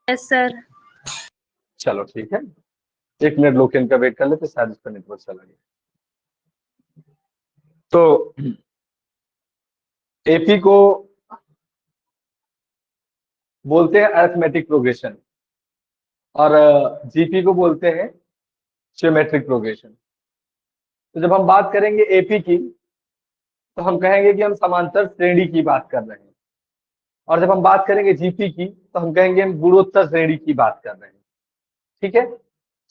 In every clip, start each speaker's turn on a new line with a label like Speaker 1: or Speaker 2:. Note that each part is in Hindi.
Speaker 1: Yes sir.
Speaker 2: चलो ठीक है, 1 मिनट लोकेन का वेट कर लेते, शायद उसका नेटवर्क चला गया। तो एपी को बोलते हैं अरिथमेटिक प्रोग्रेशन और जीपी को बोलते हैं ज्योमेट्रिक प्रोग्रेशन। तो जब हम बात करेंगे एपी की तो हम कहेंगे कि हम समांतर श्रेणी की बात कर रहे हैं, और जब हम बात करेंगे जीपी की तो हम कहेंगे हम गुणोत्तर श्रेणी की बात कर रहे हैं। ठीक है,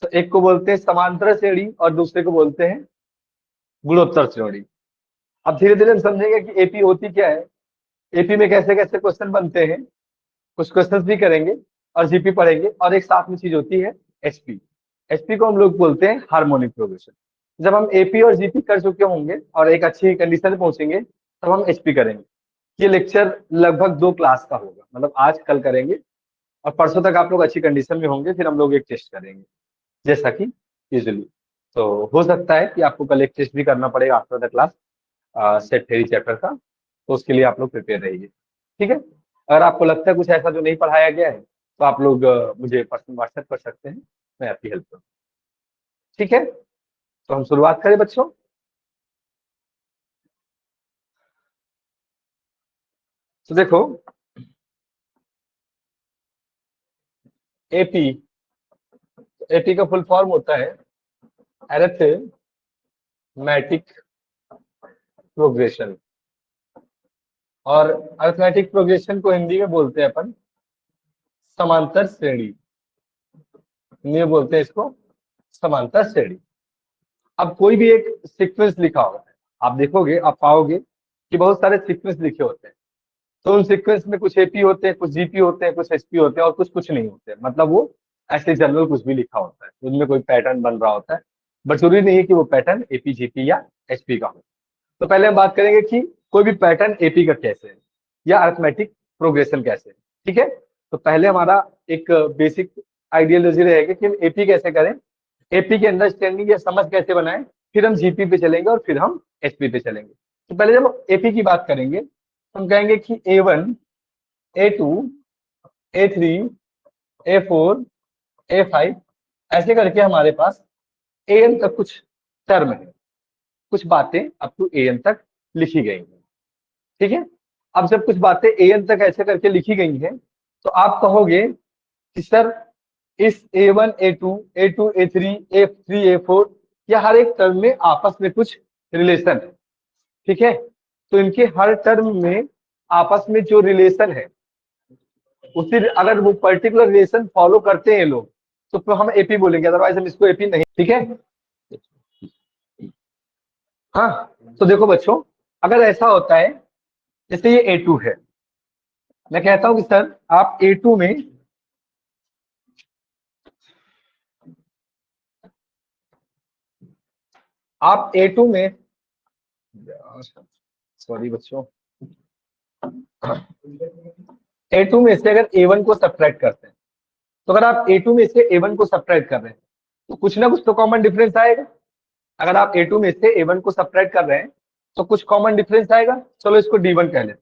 Speaker 2: तो एक को बोलते हैं समांतर श्रेणी और दूसरे को बोलते हैं गुणोत्तर श्रेणी। अब धीरे धीरे हम समझेंगे कि एपी होती क्या है, एपी में कैसे कैसे क्वेश्चन बनते हैं, कुछ क्वेश्चंस भी करेंगे और जीपी पढ़ेंगे, और एक साथ में चीज होती है एचपी। एचपी को हम लोग बोलते हैं हार्मोनिक प्रोग्रेशन। जब हम एपी और जीपी कर चुके होंगे और एक अच्छी कंडीशन में पहुंचेंगे तब हम एचपी करेंगे। ये लेक्चर लगभग 2 क्लास का होगा, मतलब आज कल करेंगे और परसों तक आप लोग अच्छी कंडीशन में होंगे, फिर हम लोग एक टेस्ट करेंगे जैसा कि यूजुअली। तो हो सकता है कि आपको कल एक टेस्ट भी करना पड़ेगा after the class set theory chapter का, तो उसके लिए आप लोग प्रिपेयर रहिए। ठीक है, अगर आपको लगता है कुछ ऐसा जो नहीं पढ़ाया गया है तो आप लोग मुझे पर्सनल व्हाट्सएप कर सकते हैं, मैं आपकी हेल्प करूँ। ठीक है, तो हम शुरुआत करें बच्चों। तो देखो एपी, एपी का फुल फॉर्म होता है अरिथमेटिक प्रोग्रेशन, और अरिथमेटिक प्रोग्रेशन को हिंदी में बोलते हैं अपन समांतर श्रेणी। हिंदी में बोलते हैं इसको समांतर श्रेणी। अब कोई भी एक सीक्वेंस लिखा होता है, आप देखोगे आप पाओगे कि बहुत सारे सीक्वेंस लिखे होते हैं, तो उन सीक्वेंस में कुछ एपी होते हैं, कुछ जीपी होते हैं, कुछ एचपी होते हैं और कुछ कुछ नहीं होते हैं। मतलब वो ऐसे जनरल कुछ भी लिखा होता है, उनमें कोई पैटर्न बन रहा होता है, बट जरूरी नहीं है कि वो पैटर्न एपी जीपी या एचपी का हो। तो पहले हम बात करेंगे कि कोई भी पैटर्न एपी का कैसे है या अरिथमेटिक प्रोग्रेशन कैसे है। ठीक है, तो पहले हमारा एक बेसिक आइडियोलॉजी रहेगा कि हम एपी कैसे करें, एपी की अंडरस्टैंडिंग या समझ कैसे बनाएं, फिर हम जीपी पे चलेंगे और फिर हम एचपी पे चलेंगे। तो पहले जब एपी की बात करेंगे तो हम कहेंगे कि A1, A2, A3, A4, A5 ऐसे करके हमारे पास AN तक कुछ टर्म है, कुछ बातें अप टू AN तक लिखी गई हैं। ठीक है, अब जब कुछ बातें AN तक ऐसे करके लिखी गई हैं तो आप कहोगे कि सर इस A1, A2, A2, A3, A3, A4 या हर एक टर्म में आपस में कुछ रिलेशन है। ठीक है, तो इनके हर टर्म में आपस में जो रिलेशन है उसी, अगर वो पर्टिकुलर रिलेशन फॉलो करते हैं लोग तो फिर हम एपी बोलेंगे, अदरवाइज हम इसको एपी नहीं। ठीक है, हाँ, तो देखो बच्चों, अगर ऐसा होता है जैसे ये A2 है, मैं कहता हूं कि सर आप A2 में आप A2 में, सॉरी बच्चों, A2 में से अगर A1 को सब्ट्रैक्ट करते हैं, तो अगर आप A2 में से A1 को सब्ट्रैक्ट कर रहे हैं तो कुछ ना कुछ तो कॉमन डिफरेंस आएगा। अगर आप A2 में से A1 को सब्ट्रैक्ट कर रहे हैं तो कुछ कॉमन डिफरेंस आएगा, चलो इसको D1 कह लेते।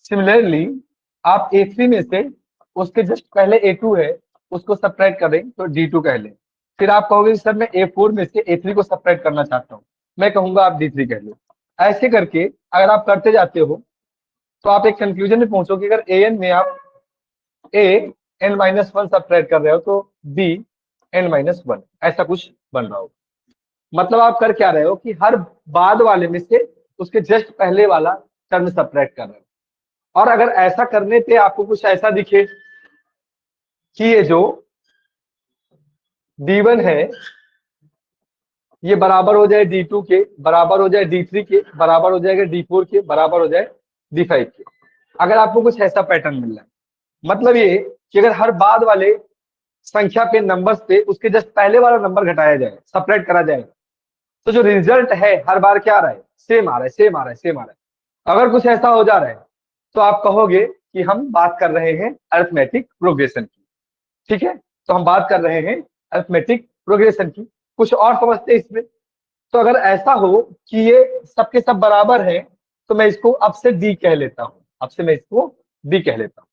Speaker 2: सिमिलरली आप A3 में से उसके जस्ट पहले A2 है उसको सब्ट्रैक्ट करें तो D2 कह लें। फिर आप कहोगे सर मैं A4 में से A3 को सब्ट्रैक्ट करना चाहता हूँ, मैं कहूंगा आप D3 कह लो। ऐसे करके अगर आप करते जाते हो तो आप एक कंक्लूजन में पहुंचोगे, अगर AN में आप AN-1 सब्ट्रैक्ट कर रहे हो तो BN-1 ऐसा कुछ बन रहा हो। मतलब आप कर क्या रहे हो कि हर बाद वाले में से उसके जस्ट पहले वाला टर्म सब्ट्रैक्ट कर रहे हो। और अगर ऐसा करने पे आपको कुछ ऐसा दिखे कि ये जो D1 है ये बराबर हो जाए D2 के, बराबर हो जाए D3 के, बराबर हो जाएगा D4 के, बराबर हो जाए D5 के, अगर आपको कुछ ऐसा पैटर्न मिल रहा है, मतलब ये कि अगर हर बाद वाले संख्या पे नंबर्स पे उसके जस्ट पहले वाला नंबर घटाया जाए, सपरेट करा जाए, तो जो रिजल्ट है हर बार क्या आ रहा है, सेम आ रहा है, सेम आ रहा है, सेम आ रहा है। अगर कुछ ऐसा हो जा रहा है तो आप कहोगे कि हम बात कर रहे हैं अरिथमेटिक प्रोग्रेशन की। ठीक है, तो हम बात कर रहे हैं अरिथमेटिक प्रोग्रेशन की। कुछ और समझते हैं इसमें, तो अगर ऐसा हो कि ये सबके सब बराबर है तो मैं इसको अब से डी कह लेता हूं, अब से मैं इसको डी कह लेता हूं।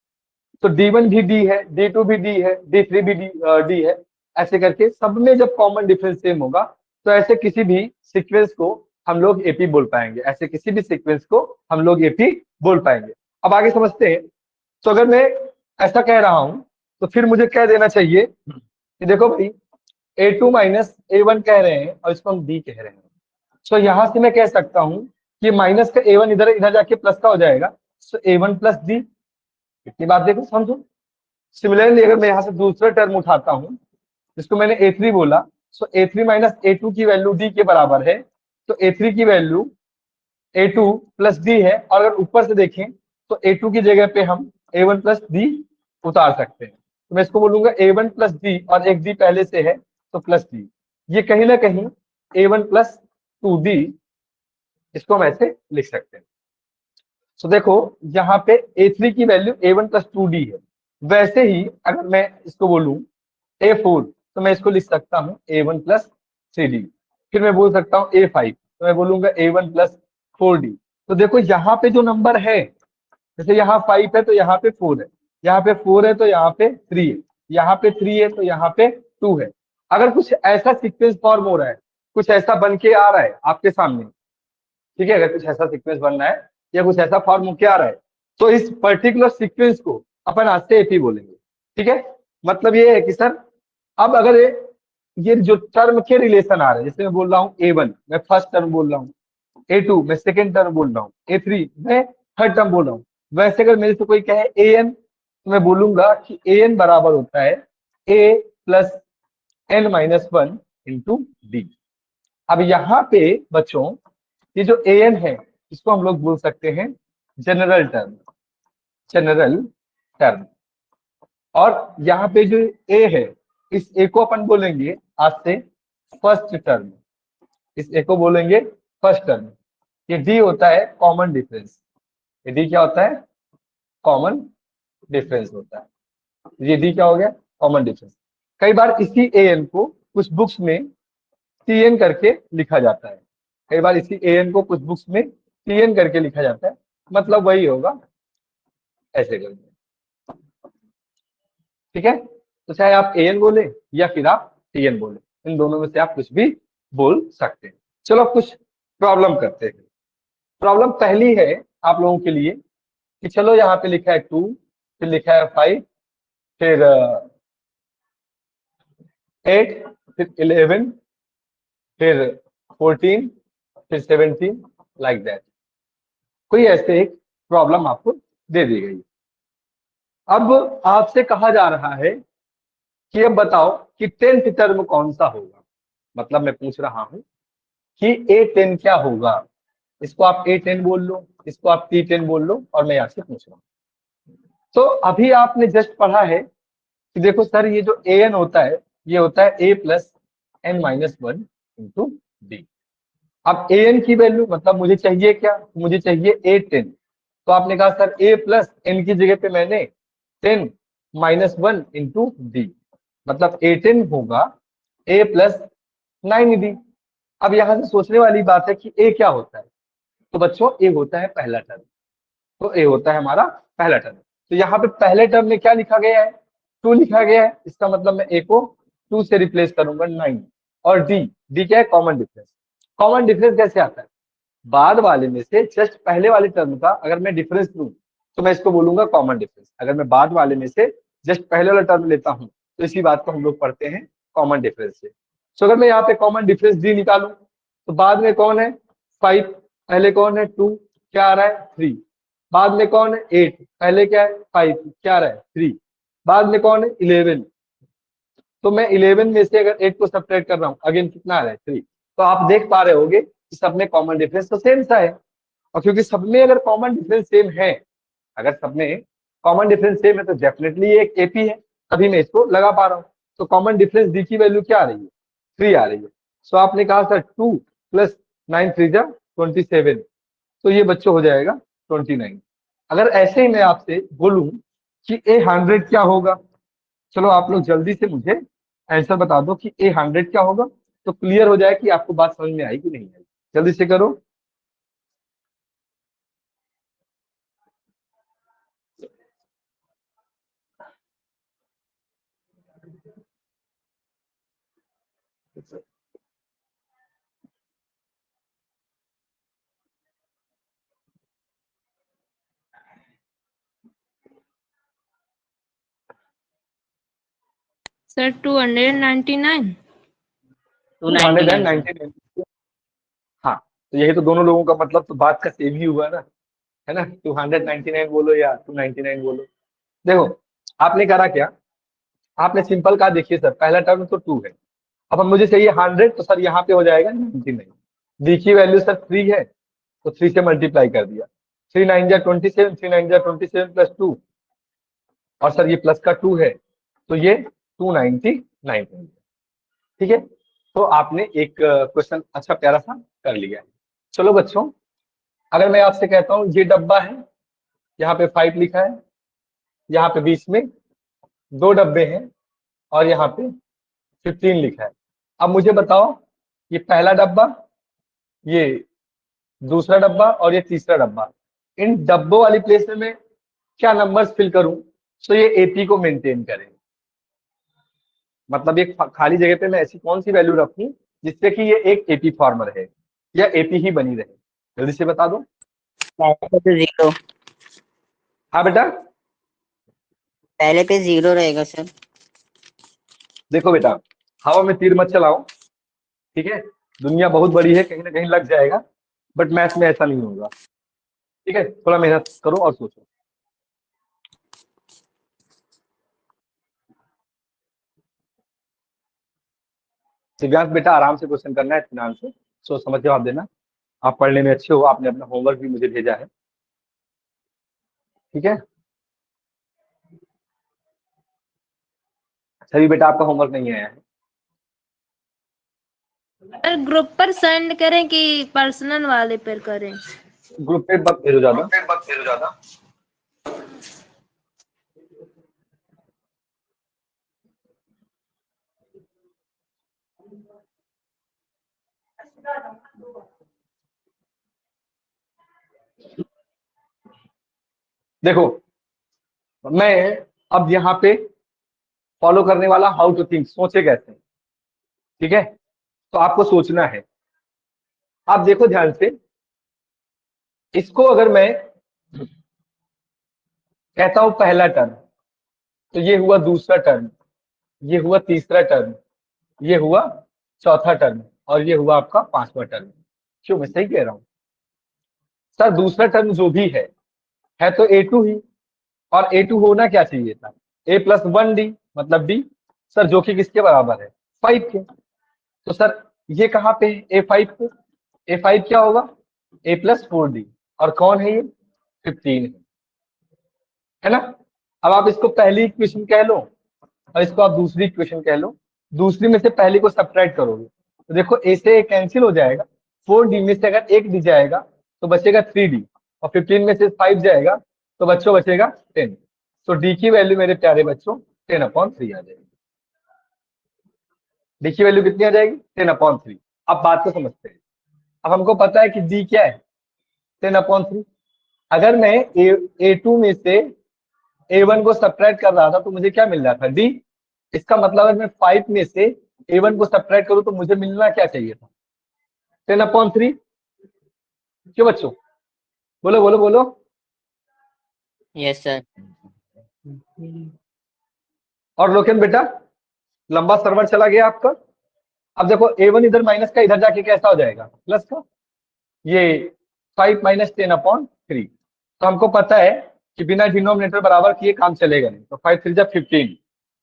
Speaker 2: तो D1 भी D है, D2 भी D है, D3 भी D है। ऐसे करके सब में जब कॉमन डिफरेंस सेम होगा तो ऐसे किसी भी सीक्वेंस को हम लोग एपी बोल पाएंगे, ऐसे किसी भी सीक्वेंस को हम लोग एपी बोल पाएंगे। अब आगे समझते हैं। तो अगर मैं ऐसा कह रहा हूं तो फिर मुझे कह देना चाहिए कि देखो भाई A2 माइनस A1 कह रहे हैं और इसको हम D कह रहे हैं। तो यहां से मैं कह सकता हूं कि माइनस का A1 इधर इधर जाके प्लस का हो जाएगा, तो A1 प्लस D। इतनी बात देखो समझो। सिमिलरली अगर मैं यहाँ से दूसरा टर्म उठाता हूँ जिसको मैंने A3 बोला, तो A3 माइनस A2 की वैल्यू D के बराबर है, तो A3 की वैल्यू A2 प्लस D है। और अगर ऊपर से देखें तो A2 की जगह पे हम A1 प्लस D उतार सकते हैं। तो मैं इसको बोलूंगा A1 प्लस D और एक D पहले से है तो प्लस D। ये कहीं ना कहीं A1 प्लस 2D, इसको हम ऐसे लिख सकते हैं। तो देखो यहाँ पे A3 की वैल्यू A1 प्लस 2D है। वैसे ही अगर मैं इसको बोलूं A4 तो मैं इसको लिख सकता हूँ A1 प्लस 3D। फिर मैं बोल सकता हूँ A5 तो मैं बोलूंगा A1 प्लस 4D। तो देखो यहाँ पे जो नंबर है, जैसे यहाँ 5 है तो यहाँ पे 4 है, यहाँ पे 4 है तो यहाँ पे 3 है, यहाँ पे 3 है तो यहाँ पे 2 है। अगर कुछ ऐसा सीक्वेंस फॉर्म हो रहा है, कुछ ऐसा बन के आ रहा है आपके सामने, ठीक है, अगर कुछ ऐसा सीक्वेंस बन रहा है या कुछ ऐसा फॉर्म होके आ रहा है तो इस पर्टिकुलर सीक्वेंस को अपन आज से एपी बोलेंगे। ठीक है, मतलब ये है कि सर अब अगर ये जो टर्म के रिलेशन आ रहे हैं, जैसे मैं बोल रहा हूँ A1 मैं फर्स्ट टर्म बोल रहा हूँ, A2 मैं सेकेंड टर्म बोल रहा हूँ, A3 मैं थर्ड टर्म बोल रहा हूँ। वैसे अगर मेरे से कोई कहे AN तो मैं बोलूंगा कि AN बराबर होता है A plus N minus 1 into D। अब यहाँ पे बच्चों ये जो AN है इसको हम लोग बोल सकते हैं जनरल टर्म, जनरल टर्म। और यहाँ पे जो A है इस A को अपन बोलेंगे आज से फर्स्ट टर्म, इस A को बोलेंगे फर्स्ट टर्म। ये D होता है कॉमन डिफरेंस, ये D क्या होता है, कॉमन डिफरेंस होता है। ये D क्या हो गया, कॉमन डिफरेंस। कई बार इसी AN को कुछ बुक्स में TN करके लिखा जाता है, कई बार इसी AN को कुछ बुक्स में TN करके लिखा जाता है, मतलब वही होगा ऐसे करके। ठीक है, तो चाहे आप AN बोले या फिर आप TN बोले, इन दोनों में से आप कुछ भी बोल सकते हैं। चलो अब कुछ प्रॉब्लम करते हैं। प्रॉब्लम पहली है आप लोगों के लिए कि चलो यहाँ पे लिखा है 2, फिर लिखा है 5, फिर 8, फिर 11, फिर 14, फिर 17, लाइक दैट। कोई ऐसे एक प्रॉब्लम आपको दे दी गई। अब आपसे कहा जा रहा है कि अब बताओ कि 10th टर्म कौन सा होगा। मतलब मैं पूछ रहा हूं कि A10 क्या होगा। इसको आप A10 बोल लो, इसको आप T10 बोल लो, और मैं आपसे पूछ रहा हूँ। तो अभी आपने जस्ट पढ़ा है कि देखो सर ये जो AN होता है ये होता है A plus N minus 1 into D। अब AN की वैल्यू मतलब मुझे चाहिए क्या, मुझे चाहिए A10। तो आपने कहा सर A प्लस N की जगह पे मैंने 10 माइनस 1 इंटू D, मतलब A10 होगा A प्लस 9D। अब यहां से सोचने वाली बात है कि A क्या होता है। तो बच्चों A होता है पहला टर्म, तो A होता है हमारा पहला टर्म। तो यहाँ पे पहले टर्म में क्या लिखा गया है, 2 लिखा गया है, इसका मतलब मैं A को 2 से रिप्लेस करूंगा 9। और D क्या है, कॉमन डिफरेंस। कॉमन डिफरेंस कैसे आता है, बाद वाले में से जस्ट पहले वाले टर्म का अगर मैं डिफरेंस लूं तो मैं इसको बोलूंगा कॉमन डिफरेंस। अगर मैं बाद वाले में से जस्ट पहले वाला टर्म लेता हूं तो इसी बात को हम लोग पढ़ते हैं कॉमन डिफरेंस से। तो अगर मैं यहाँ पे कॉमन डिफरेंस D निकालूं तो बाद में कौन है 5, पहले कौन है 2, क्या आ रहा है 3, बाद में कौन है 8, पहले क्या है 5, क्या आ रहा है 3, बाद में कौन है 11। तो मैं 11 में से अगर 8 को सब्ट्रैक्ट कर रहा हूँ अगेन कितना आ रहा है 3। तो आप देख पा रहे होगे कि सब में कॉमन डिफरेंस तो सेम सा है। और क्योंकि सब में अगर कॉमन डिफरेंस सेम है, अगर सब में कॉमन डिफरेंस सेम है तो डेफिनेटली ये एक एपी है, तभी मैं इसको लगा पा रहा हूँ। तो कॉमन डिफरेंस डी की वैल्यू क्या आ रही है 3 आ रही है। सो आपने कहा सर 2 प्लस 9 3 जा 27, तो ये बच्चों हो जाएगा 29। अगर ऐसे ही मैं आपसे बोलूं कि A100 क्या होगा, चलो आप लोग जल्दी से मुझे आंसर बता दो कि A100 क्या होगा, तो क्लियर हो जाए कि आपको बात समझ में आई कि नहीं आई। जल्दी से करो।
Speaker 1: सर 299।
Speaker 2: 299। हाँ, तो यही तो दोनों लोगों का मतलब तो बात का सेम ही हुआ ना, है ना। 299 बोलो या 299 बोलो। देखो आपने करा क्या, आपने सिंपल कहा देखिए सर पहला टर्म तो 2 है, अब हम मुझे चाहिए 100, तो सर यहाँ पे हो जाएगा 99। डी की वैल्यू सर 3 है, तो 3 से मल्टीप्लाई कर दिया। 3 9 जा 27, 3 9 जा 27 प्लस 2, और सर ये प्लस का 2 है, तो ये 299 हो गया। ठीक है, तो आपने एक क्वेश्चन अच्छा प्यारा सा कर लिया है। चलो बच्चों, अगर मैं आपसे कहता हूँ ये डब्बा है, यहाँ पे 5 लिखा है, यहाँ पे बीच में 2 डब्बे हैं, और यहाँ पे 15 लिखा है। अब मुझे बताओ ये पहला डब्बा, ये दूसरा डब्बा और ये तीसरा डब्बा, इन डब्बों वाली प्लेस में मैं क्या नंबर्स फिल करूं तो ये एपी को मेंटेन करें। मतलब एक खाली जगह पे मैं ऐसी कौन सी वैल्यू रखूं जिससे कि ये एक एपी फॉर्मर है या एपी ही बनी रहे, जल्दी से बता दो।
Speaker 3: पहले पे 0।
Speaker 2: हाँ बेटा,
Speaker 3: पहले पे 0 रहेगा सर।
Speaker 2: देखो बेटा, हवा में तीर मत चलाओ, ठीक है। दुनिया बहुत बड़ी है, कहीं ना कहीं लग जाएगा, बट मैथ में ऐसा नहीं होगा। ठीक है, थोड़ा मेहनत करो और सोचो। दिव्यांश बेटा आराम से क्वेश्चन करना है, इत्मीनान से सोच समझ जवाब देना। आप पढ़ने में अच्छे हो, आपने अपना होमवर्क भी मुझे भेजा है, ठीक है। सभी बेटा आपका होमवर्क नहीं आया है।
Speaker 1: सर ग्रुप पर सेंड करें कि पर्सनल वाले पर करें?
Speaker 2: ग्रुप पे मत भेजो ज्यादा। देखो मैं अब यहाँ पे फॉलो करने वाला हाउ टू थिंक, सोचे कैसे, ठीक है। तो आपको सोचना है, आप देखो ध्यान से, इसको अगर मैं कहता हूं पहला टर्म, तो ये हुआ दूसरा टर्म, ये हुआ तीसरा टर्म, ये हुआ चौथा टर्म, और ये हुआ आपका पांचवा टर्म। क्यों, मैं सही कह रहा हूं सर? दूसरा टर्म जो भी है तो A2 ही, और A2 होना क्या चाहिए था, A+1D, मतलब D, सर जो कि किसके बराबर है, 5 के। तो सर ये कहाँ पे है, A5 पे। A5 क्या होगा, A+4D, और कौन है ये, 15 है ना। अब आप इसको पहली इक्वेशन कह लो, और इसको आप दूसरी इक्वेशन कह लो। दूसरी में से पहली को सब्ट्रैक्ट करोगे तो देखो A से A कैंसिल हो जाएगा, 4D में से अगर 1 D जाएगा तो बचेगा 3D, और 15 में से 5 जाएगा तो बच्चों बचेगा 10। तो D की वैल्यू मेरे प्यारे बच्चों 10/3 आ जाएगी। D की वैल्यू कितनी आ जाएगी, 10/3। अब बात को समझते हैं। अब हमको पता है कि D क्या है, 10/3। अगर मैं A2 में से A1 को सब्ट्रैक्ट कर रहा था तो मुझे क्या मिल रहा था, D। इसका मतलब है मैं 5 में से A1 को सब्ट्रैक्ट करूं तो मुझे मिलना क्या चाहिए था, 10/3। क्यों बच्चों, बोलो बोलो बोलो।
Speaker 3: Yes sir.
Speaker 2: और लोकेन बेटा, लंबा सर्वर चला गया आपका। अब देखो A1 इधर माइनस का इधर जाके कैसा हो जाएगा, प्लस का, ये 5 - 10/3। तो हमको पता है कि बिना डिनोमिनेटर बराबर किए काम चलेगा नहीं, तो 5 3 जा 15,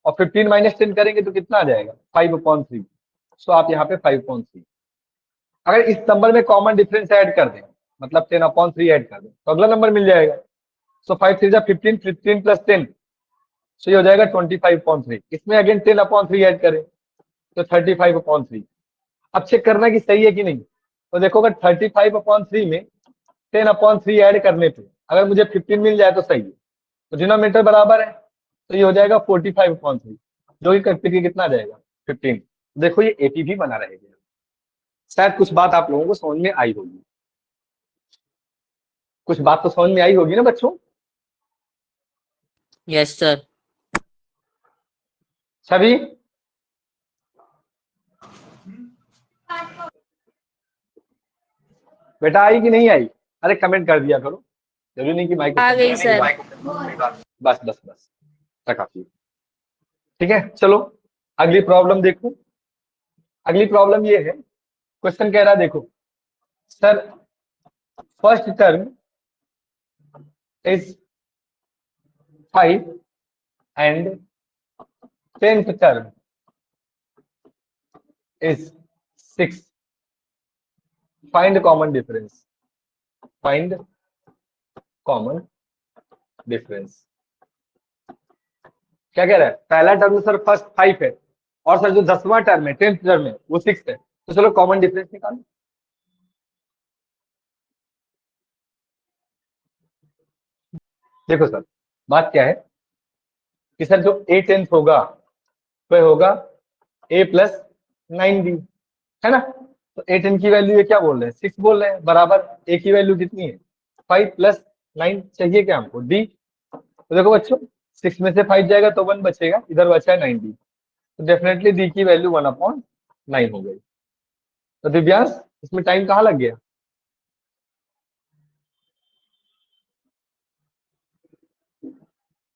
Speaker 2: और 15 - 10 करेंगे तो कितना आ जाएगा, 5/3। सो आप यहाँ पे 5/3। अगर इस नंबर में कॉमन डिफरेंस ऐड कर दें, मतलब 10/3 ऐड कर दें, तो अगला नंबर मिल जाएगा। सो 5 3 जा 15, 15 + 10, सो ये हो जाएगा 25/3। इसमें अगेन 10/3 ऐड करें तो 35/3। अब चेक करना कि सही है कि नहीं। तो देखो अगर 35/3 में 10/3 ऐड करने पे अगर मुझे 15 मिल जाए तो सही है, तो डिनोमिनेटर बराबर है, तो ये हो जाएगा 45/3, जो कि करके कितना आ जाएगा, 15। देखो ये एपी भी बना रहेगा। शायद कुछ बात आप लोगों को समझ में आई होगी, कुछ बात तो समझ में आई होगी ना बच्चों।
Speaker 3: Yes sir.
Speaker 2: छवि बेटा आई कि नहीं आई? अरे कमेंट कर दिया करो, जरूरी नहीं कि माइक
Speaker 1: आ गई सर।
Speaker 2: बस बस बस काफी। ठीक है, चलो अगली प्रॉब्लम देखो। अगली प्रॉब्लम ये है, क्वेश्चन कह रहा है देखो sir, first term is 5 and 10th term is 6. Find common difference. Find common difference. क्या कह रहा है? पहला टर्म सर फर्स्ट 5 है और सर जो 10वां टर्म है 10th टर्म है वो 6 है, तो चलो कॉमन डिफरेंस निकालो। देखो सर बात क्या है कि सर जो a 10th होगा वह होगा a प्लस 9b, है ना? तो a 10 की वैल्यू ये क्या बोल रहे हैं? 6 बोल रहे हैं, बराबर a की वैल्यू कितनी है? 5 प्लस 9 चाहिए क्या हमको? d। तो देखो बच्चों 6 में से 5 जाएगा तो 1 बचेगा, इधर बचा है 9d, तो डेफिनेटली d की वैल्यू 1/9 हो गई। तो दिव्यांश इसमें टाइम कहाँ लग गया?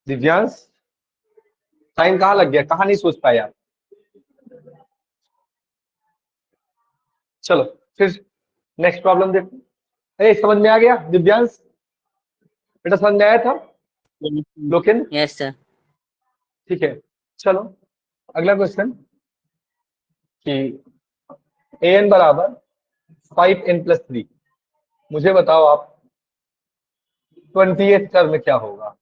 Speaker 2: दिव्यांश टाइम कहाँ लग गया? कहाँ नहीं सोच पाए आप? चलो फिर नेक्स्ट प्रॉब्लम देखो। समझ में आ गया दिव्यांश? बेटा समझ में आया था लोकेन?
Speaker 3: Yes sir.
Speaker 2: ठीक है, चलो अगला क्वेश्चन कि an बराबर 5n प्लस 3, मुझे बताओ आप 20th टर्म क्या होगा?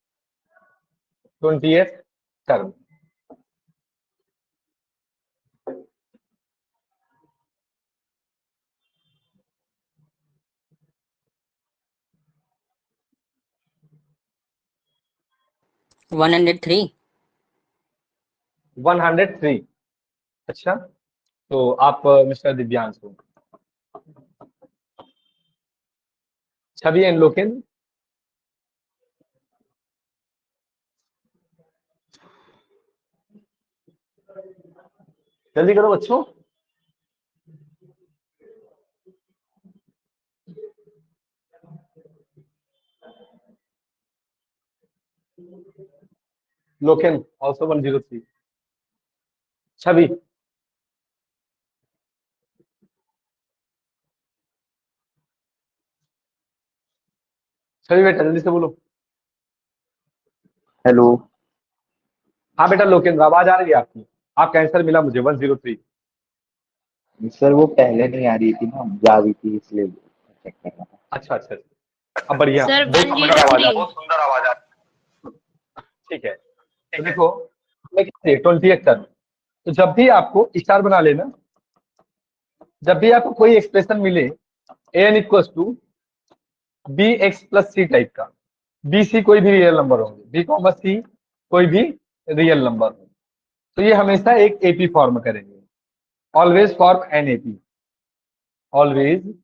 Speaker 2: 20th term.
Speaker 3: वन
Speaker 2: 103। अच्छा, तो आप मिस्टर दिव्यांश हो। छवि एंड लोकेन, जल्दी करो बच्चों। लोकेन ऑल्सो 103। छवि छवि बेटा जल्दी से बोलो।
Speaker 4: हेलो
Speaker 2: हाँ बेटा लोकेंद्र आवाज आ रही है आपकी, आपका आंसर मिला मुझे 103।
Speaker 4: सर, वो पहले नहीं आ रही थी ना, जा रही थी इसलिए चेक कर रहा था।
Speaker 2: अच्छा अच्छा, अब बढ़िया,
Speaker 1: सर
Speaker 2: बहुत सुंदर आवाज आ
Speaker 1: 103।
Speaker 2: बहुत सुंदर आवाज आ ठीक है, तो देखो 20th टर्म, तो जब भी आपको स्टार बना लेना, जब भी आपको कोई एक्सप्रेशन मिले an equal to B X plus C type का, बी सी कोई भी रियल नंबर होंगे, बी कॉमा सी कोई भी रियल नंबर हो, तो ये हमेशा एक एपी फॉर्म करेंगे। Always form an AP, always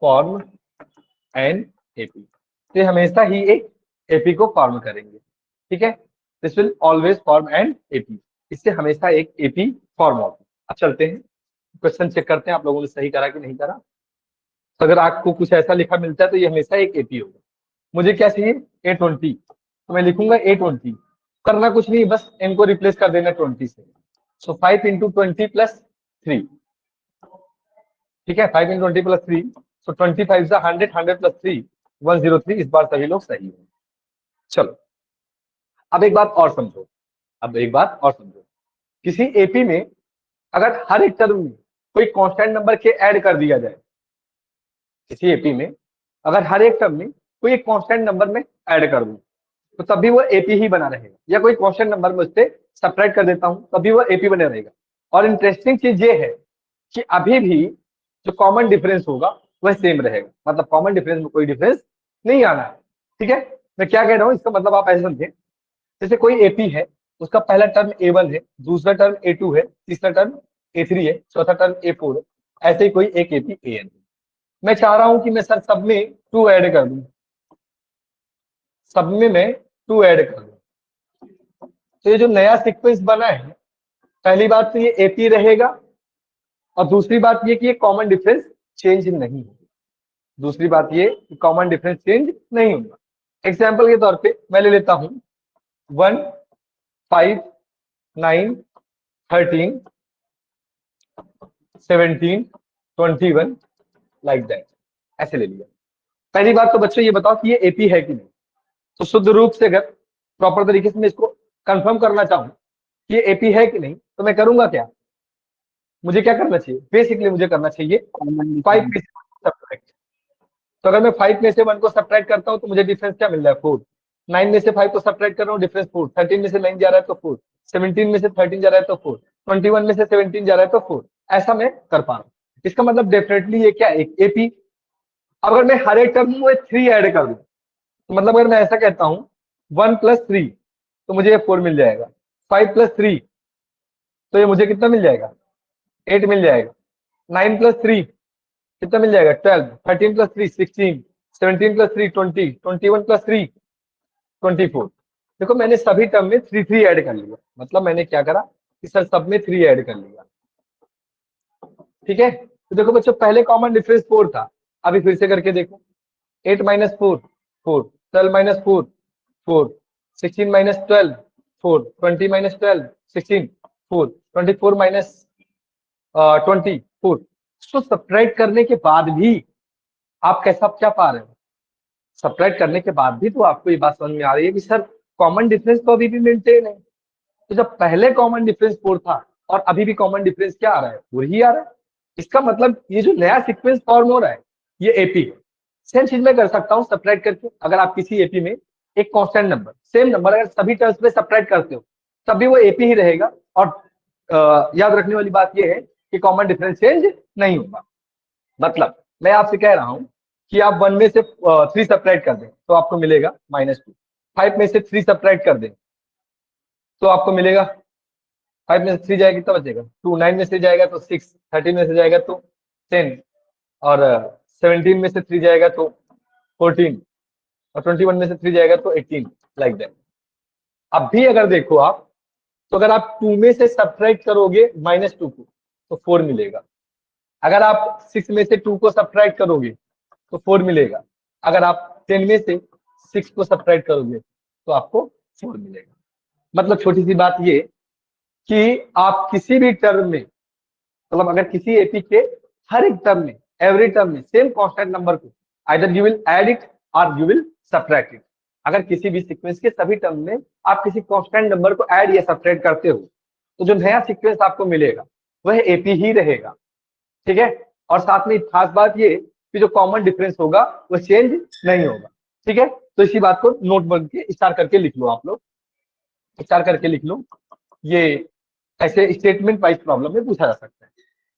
Speaker 2: form an AP, तो ये हमेशा ही एक एपी को फॉर्म करेंगे। ठीक है, this will always form an AP, इससे हमेशा एक एपी फॉर्म होगा। अब चलते हैं क्वेश्चन चेक करते हैं आप लोगों ने सही करा कि नहीं करा। तो अगर आपको कुछ ऐसा लिखा मिलता है तो ये हमेशा एक एपी होगा। मुझे क्या चाहिए? A20, तो मैं लिखूंगा A20, करना कुछ नहीं, बस n को रिप्लेस कर देना 20 से। सो 5 इंटू 20 प्लस 3, ठीक है, 5 इंटू 20 प्लस 3, सो 25 से 100, 100 प्लस 3, 103। इस बार सभी लोग सही हैं। चलो अब एक बात और समझो, अब एक बात और समझो, किसी एपी में अगर हर एक टर्म में कोई कांस्टेंट नंबर के ऐड कर दिया जाए, किसी एपी में अगर हर एक टर्म में कोई एक कांस्टेंट नंबर में ऐड कर दूं तो तब भी वो एपी ही बना रहेगा, या कोई कांस्टेंट नंबर में उससे सब्ट्रैक्ट कर देता हूं तब भी वो एपी बने रहेगा। और इंटरेस्टिंग चीज ये है कि अभी भी जो कॉमन डिफरेंस होगा वह सेम रहेगा, मतलब कॉमन डिफरेंस में कोई डिफरेंस नहीं आना है। ठीक है, मैं क्या कह रहा हूँ इसका मतलब आप ऐसे समझे, जैसे कोई एपी है, उसका पहला टर्म A1 है, दूसरा टर्म A2 है, तीसरा टर्म A3 है, चौथा टर्म A4 है, ऐसे ही कोई एक एपी AN है। मैं चाह रहा हूं कि मैं सर सब में 2 ऐड कर दूं, सब में मैं 2 ऐड कर दूं, तो ये जो नया सीक्वेंस बना है पहली बात तो ये एपी रहेगा, और दूसरी बात ये कि ये कॉमन डिफरेंस चेंज नहीं होगा। दूसरी बात ये कि कॉमन डिफरेंस चेंज नहीं होगा। एग्जाम्पल के तौर पे मैं ले लेता हूं 1, 5, 9, 13, 17, 21 लाइक दैट, ऐसे ले लिया। पहली बात तो बच्चों ये बताओ कि ये एपी है कि नहीं। तो शुद्ध रूप से अगर प्रॉपर तरीके से मैं इसको कंफर्म करना चाहूं कि ये एपी है कि नहीं, तो मैं करूंगा क्या, मुझे क्या करना चाहिए, बेसिकली मुझे करना चाहिए 5 में से सब्ट्रैक्ट। तो अगर मैं 5 में से 1 को सब्ट्रैक्ट करता हूं तो मुझे डिफरेंस क्या मिल रहा है, 4। 9 में से 5 को सब्ट्रैक्ट कर रहा हूँ, डिफरेंस 4। 13 में से 9 जा रहा है तो 4। 17 में से 13 जा रहा है तो 4। 21 में से 17 जा रहा है तो 4। ऐसा मैं कर पा रहा हूँ। इसका मतलब डेफिनेटली ये क्या है, एक एपी। अगर मैं हर एक टर्म में 3 ऐड कर दूं, तो मतलब अगर मैं ऐसा कहता हूं 1 + 3, तो मुझे ये 4 मिल जाएगा। 5 + 3, तो ये मुझे कितना मिल जाएगा, 8 मिल जाएगा। 9 + 3 कितना मिल जाएगा, 12। 13 + 3 16। 17 + 3 20। 21 + 3 24। देखो मैंने सभी टर्म में 3 3 ऐड कर लिया, मतलब मैंने क्या करा कि सर सब में 3 ऐड कर लिया। ठीक है, तो देखो बच्चों पहले कॉमन डिफरेंस 4 था, अभी फिर से करके देखो। 8 - 4 4। 12 - 4 4। 16 - 12 4। 20 - 12 16 4। 24 - 20 4। तो सब्ट्रैक्ट करने के बाद भी आप कैसा क्या पा रहे हो, सब्ट्रैक्ट करने के बाद भी तो आपको ये बात समझ में आ रही है कि सर कॉमन डिफरेंस तो अभी भी मेंटेन है। तो जब पहले कॉमन डिफरेंस 4 था और अभी भी कॉमन डिफरेंस क्या आ रहा है, 4 ही आ रहा है। इसका मतलब ये जो नया सीक्वेंस फॉर्म हो रहा है ये एपी है। सेम चीज मैं कर सकता हूँ सब्ट्रैक्ट करके। अगर आप किसी एपी में एक कांस्टेंट नंबर, सेम नंबर अगर सभी टर्म्स में सब्ट्रैक्ट करते हो तब भी वो एपी ही रहेगा। और याद रखने वाली बात ये है कि कॉमन डिफरेंस चेंज नहीं होगा। मतलब मैं आपसे कह रहा हूं कि आप 1 में से 3 सब्ट्रैक्ट कर दें तो आपको मिलेगा -2। 5 में से 3 सब्ट्रैक्ट कर दें तो आपको मिलेगा, 5 में से 3 जाएगा कितना बचेगा, 2। 9 में से जाएगा तो 6। 13 में से जाएगा तो 10। और 17 में से 3 जाएगा तो 14। और 21 में से 3 जाएगा तो 18 लाइक दैट। अब भी अगर देखो आप, तो अगर आप 2 में से सब्ट्रैक्ट करोगे -2 को तो 4 मिलेगा। अगर आप 6 में से 2 को सब्ट्रैक्ट करोगे तो 4 मिलेगा। अगर आप 10 में से 6 को सब्ट्रैक्ट करोगे तो आपको 4 मिलेगा। मतलब छोटी सी बात ये कि आप किसी भी टर्म में, मतलब अगर किसी एपी के हर एक टर्म में, एवरी टर्म में सेम कांस्टेंट नंबर को either you will add it और यू विल सब्ट्रैक्ट इट। अगर किसी भी सीक्वेंस के सभी टर्म में आप किसी कांस्टेंट नंबर को ऐड या सब्ट्रैक्ट करते हो तो जो नया सीक्वेंस आपको मिलेगा वह एपी ही रहेगा। ठीक है, और साथ में खास बात ये कि जो कॉमन डिफरेंस होगा वो चेंज नहीं होगा। ठीक है, तो इसी बात को नोट बन के स्टार करके लिख लो, आप लोग स्टार करके लिख लो। ये ऐसे स्टेटमेंट वाइज प्रॉब्लम में पूछा जा सकता है,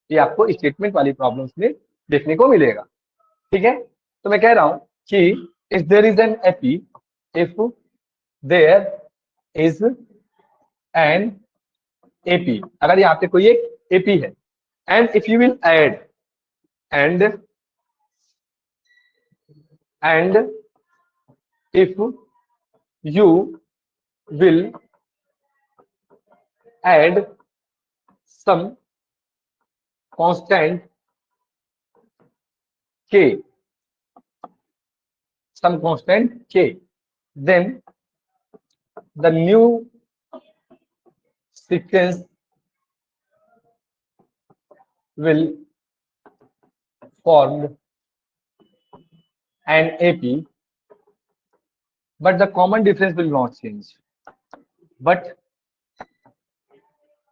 Speaker 2: ये आपको स्टेटमेंट वाली प्रॉब्लम्स में देखने को मिलेगा। ठीक है, तो मैं कह रहा हूं कि if there is an AP, if there is an AP, अगर यहाँ पे कोई एक एपी है, and if you will add and if you will add some constant k, then the new sequence will form an AP, but the common difference will not change. But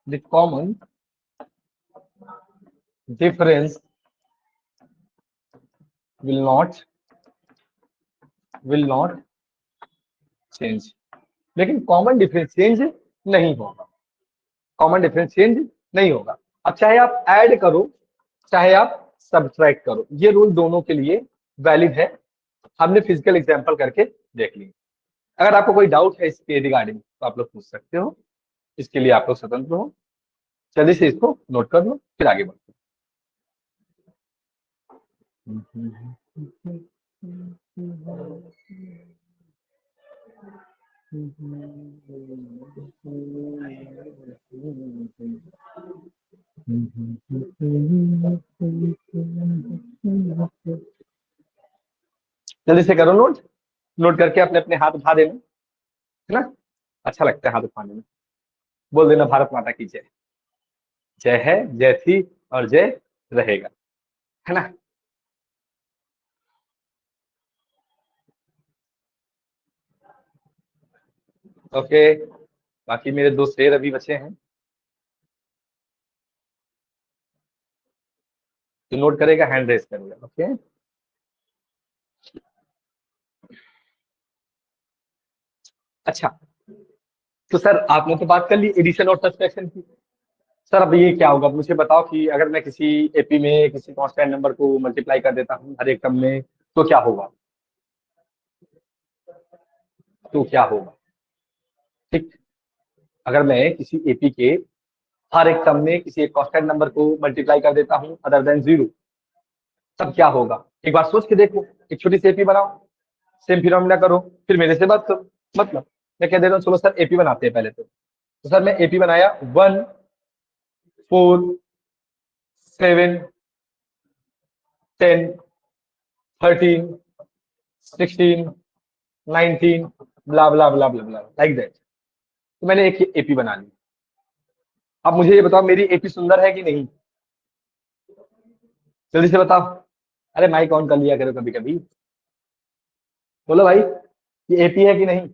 Speaker 2: the common difference will not change. लेकिन कॉमन डिफरेंस चेंज नहीं होगा, कॉमन डिफरेंस चेंज नहीं होगा। अब चाहे आप ऐड करो चाहे आप सब्ट्रैक्ट करो, ये रूल दोनों के लिए वैलिड है। हमने फिजिकल एग्जांपल करके देख ली। अगर आपको कोई डाउट है इसके रिगार्डिंग तो आप लोग पूछ सकते हो, इसके लिए आप लोग स्वतंत्र हो। जल्दी से इसको नोट कर लो फिर आगे बढ़ते हैं। जल्दी से करो नोट, नोट करके अपने अपने हाथ उठा देना, है ना? अच्छा लगता है हाथ उठाने में। बोल देना भारत माता की जय। जय है, जय थी और जय रहेगा, है ना? ओके, बाकी मेरे दो शेर अभी बचे हैं, तो नोट करेगा हैंड रेस करेगा। ओके, अच्छा, तो सर आपने तो बात कर ली एडिशन और सब्सट्रैक्शन की। सर अब ये क्या होगा, मुझे बताओ कि अगर मैं किसी एपी में किसी कांस्टेंट नंबर को मल्टीप्लाई कर देता हूँ हर एक टर्म में, तो क्या होगा? तो क्या होगा? ठीक, अगर मैं किसी एपी के हर एक टर्म में किसी एक कांस्टेंट नंबर को मल्टीप्लाई कर देता हूँ अदर देन 0, तब क्या होगा? एक बार सोच के देखो, एक छोटी सी एपी बनाओ, सेम फिनोमेना करो, फिर मेरे से बात करो। मतलब मैं कह दे रहा हूँ चलो सर एपी बनाते हैं पहले तो सर मैं एपी बनाया 1 4 7 10 13 16 19 ब्ला ब्ला ब्ला ब्ला ब्ला लाइक दैट। तो मैंने एक एपी बना ली। अब मुझे ये बताओ मेरी एपी सुंदर है कि नहीं? जल्दी से बताओ। अरे माइक ऑन कर लिया करो कभी कभी। बोलो भाई, ये एपी है कि नहीं?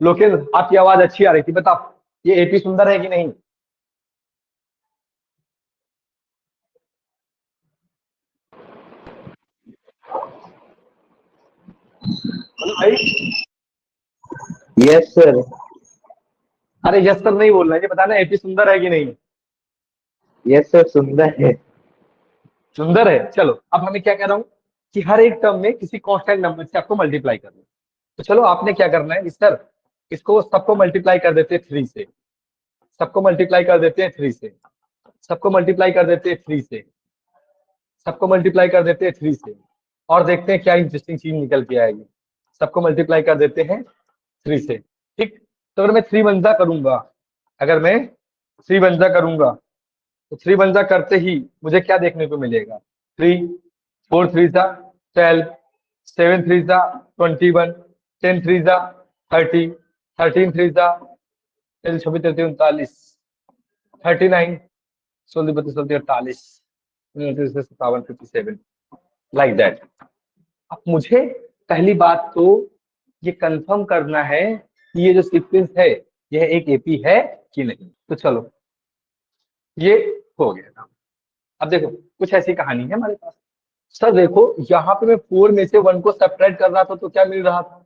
Speaker 2: लोकेश आपकी आवाज अच्छी आ रही थी, बताओ ये एपी सुंदर है कि नहीं? बोलो भाई।
Speaker 4: Yes sir.
Speaker 2: अरे यस सर नहीं बोलना है, ये बताना एपी सुंदर है कि नहीं?
Speaker 4: यस सर, सुंदर है।
Speaker 2: सुंदर है। चलो अब हमें क्या कह रहा हूँ कि हर एक टर्म में किसी कांस्टेंट नंबर से आपको मल्टीप्लाई करना है। तो चलो आपने क्या करना है सर, इसको सबको मल्टीप्लाई कर देते हैं 3 से, सबको मल्टीप्लाई कर देते हैं 3 से, सबको मल्टीप्लाई कर देते हैं 3 से, सबको मल्टीप्लाई कर देते हैं 3 से, और देखते हैं क्या इंटरेस्टिंग चीज निकल के आएगी। सबको मल्टीप्लाई कर देते हैं 3 से। ठीक, तो अगर मैं 3 वंजा करूंगा, अगर मैं 3 वंजा करूंगा, तो 3 वंजा करते ही मुझे क्या देखने को मिलेगा? 3 4 3 जा 12, 7 3 जा 21, 10 3 जा 30, 13 3 जा 26 33 39, 39 16 32 38 29 57 57 लाइक दैट। अब मुझे पहली बात तो ये कंफर्म करना है कि ये जो सीक्वेंस है यह एक एपी है कि नहीं। तो चलो ये हो गया काम। अब देखो कुछ ऐसी कहानी है हमारे पास। सर देखो यहाँ पे मैं 4 में से 1 को सब्ट्रैक्ट कर रहा था तो क्या मिल रहा था?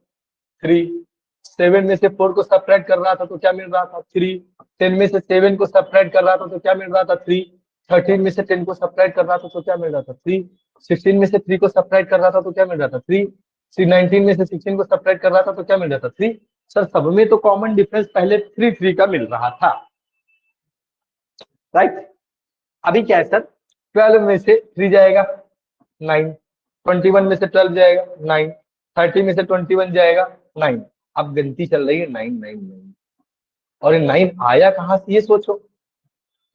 Speaker 2: 3। 7 में से 4 को सब्ट्रैक्ट कर रहा था तो क्या मिल रहा था? 3। 10 में से 7 को सब्ट्रैक्ट कर रहा था तो क्या मिल रहा था? 3। 13 में से 10 को सब्ट्रैक्ट कर रहा था तो क्या मिल रहा था? 3। 16 में से 3 को सब्ट्रैक्ट कर रहा था तो क्या मिल रहा था? 3। 19 में से 16 को सब्ट्रैक्ट कर रहा था तो क्या मिल रहा था? 3। सर सब में तो कॉमन डिफरेंस पहले 3 3 का मिल रहा था, राइट? अभी क्या है सर, 12 में से 3 जाएगा 9, 21 में से 12 जाएगा 9, 30 में से 21 जाएगा 9। अब गिनती चल रही है 9 9 9, और ये 9 आया कहां से ये सोचो।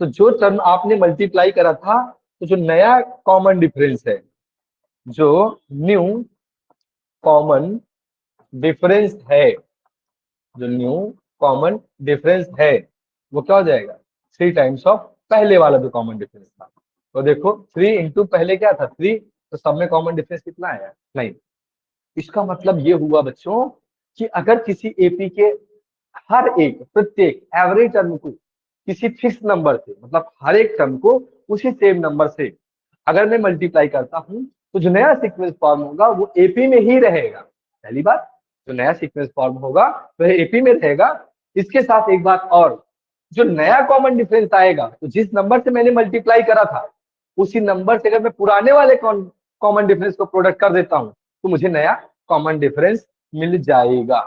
Speaker 2: तो जो टर्म आपने मल्टीप्लाई करा था, तो जो नया कॉमन डिफरेंस है, जो न्यू कॉमन डिफरेंस है, जो न्यू कॉमन डिफरेंस है, वो क्या हो जाएगा? 3 टाइम्स ऑफ पहले वाला जो कॉमन डिफरेंस था। तो देखो 3 इंटू पहले क्या था? 3, तो सब में कॉमन डिफरेंस कितना आया? 9। इसका मतलब ये हुआ बच्चों कि अगर किसी एपी के हर एक प्रत्येक एवरेज टर्म को किसी फिक्स नंबर से, मतलब हर एक टर्म को उसी सेम नंबर से अगर मैं मल्टीप्लाई करता हूं, तो जो नया सीक्वेंस फॉर्म होगा वो एपी में ही रहेगा। पहली बात, जो नया सीक्वेंस फॉर्म होगा वह एपी में रहेगा। इसके साथ एक बात और, जो नया कॉमन डिफरेंस आएगा, तो जिस नंबर से मैंने मल्टीप्लाई करा था उसी नंबर से अगर मैं पुराने वाले कॉमन डिफरेंस को प्रोडक्ट कर देता हूं, तो मुझे नया कॉमन डिफरेंस मिल जाएगा।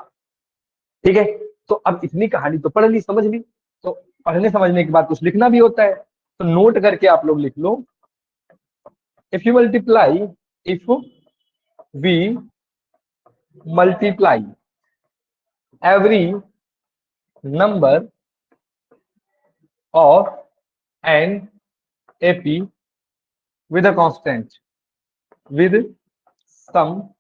Speaker 2: ठीक है, तो अब इतनी कहानी तो पढ़ ली, समझ ली। तो पढ़ने समझने के बाद कुछ लिखना भी होता है, तो नोट करके आप लोग लिख लो। If you multiply, if we multiply every number of and AP with a constant, with some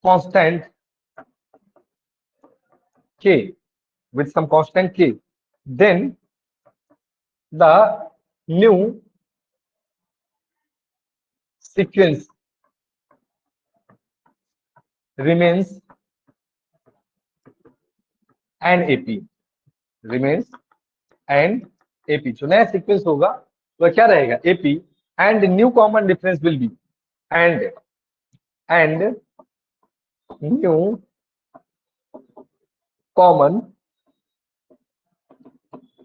Speaker 2: constant K, with some constant K, then the new sequence remains an AP, remains and AP. जो नया सीक्वेंस होगा वह क्या रहेगा? AP and new common difference will be and new common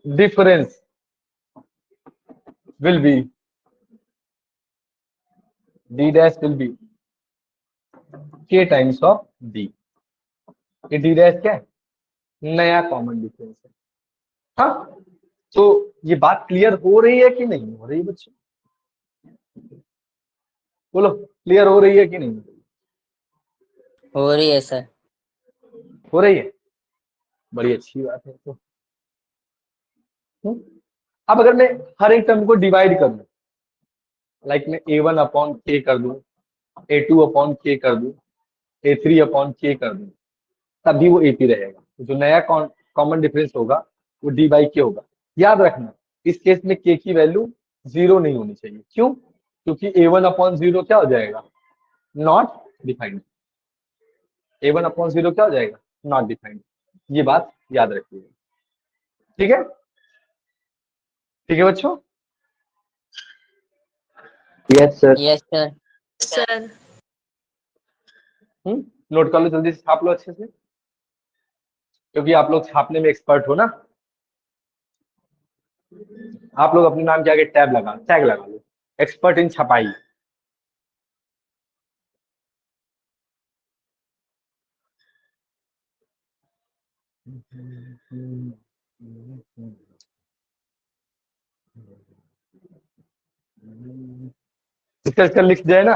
Speaker 2: difference will be D dash will be K times of D. ये D dash क्या है? नया कॉमन डिफरेंस है। हाँ, तो ये बात क्लियर हो रही है कि नहीं हो रही बच्चों? बोलो, क्लियर हो रही है कि नहीं?
Speaker 3: हो रही है सर।
Speaker 2: हो रही है, बड़ी अच्छी बात है। तो अब अगर मैं हर एक टर्म को डिवाइड कर दूं, लाइक मैं A1 अपॉन K कर दूं, A2 अपॉन K कर दूं, A3 अपॉन K कर दूं, तभी वो AP रहेगा। तो जो नया कॉमन डिफरेंस होगा वो D बाई K होगा। याद रखना, इस केस में K की वैल्यू 0 नहीं होनी चाहिए। क्यों? क्योंकि A1 अपॉन 0 क्या हो जाएगा? Not defined. A1 अपॉन 0 क्या हो जाएगा? Not defined. ये बात याद रखिएगा। ठीक है? ठीक है बच्चों?
Speaker 4: Yes sir.
Speaker 3: Yes sir.
Speaker 1: Sir
Speaker 2: note कर लो, जल्दी से छाप लो अच्छे से, क्योंकि आप लोग छापने में एक्सपर्ट हो ना। आप लोग अपने नाम के आगे टैग लगा लो, एक्सपर्ट इन छपाई। इसका लिख जाए ना।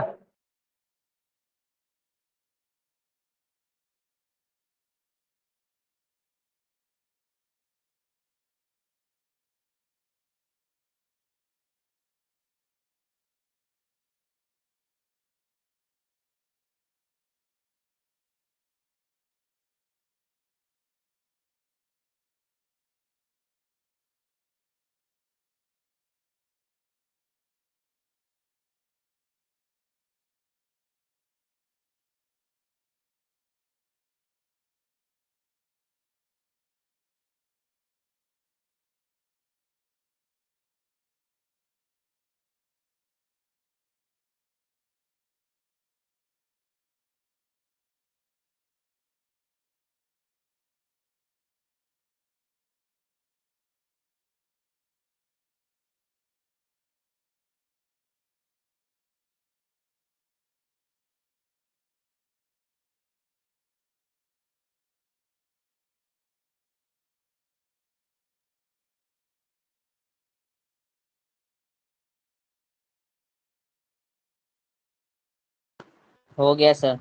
Speaker 3: हो गया सर।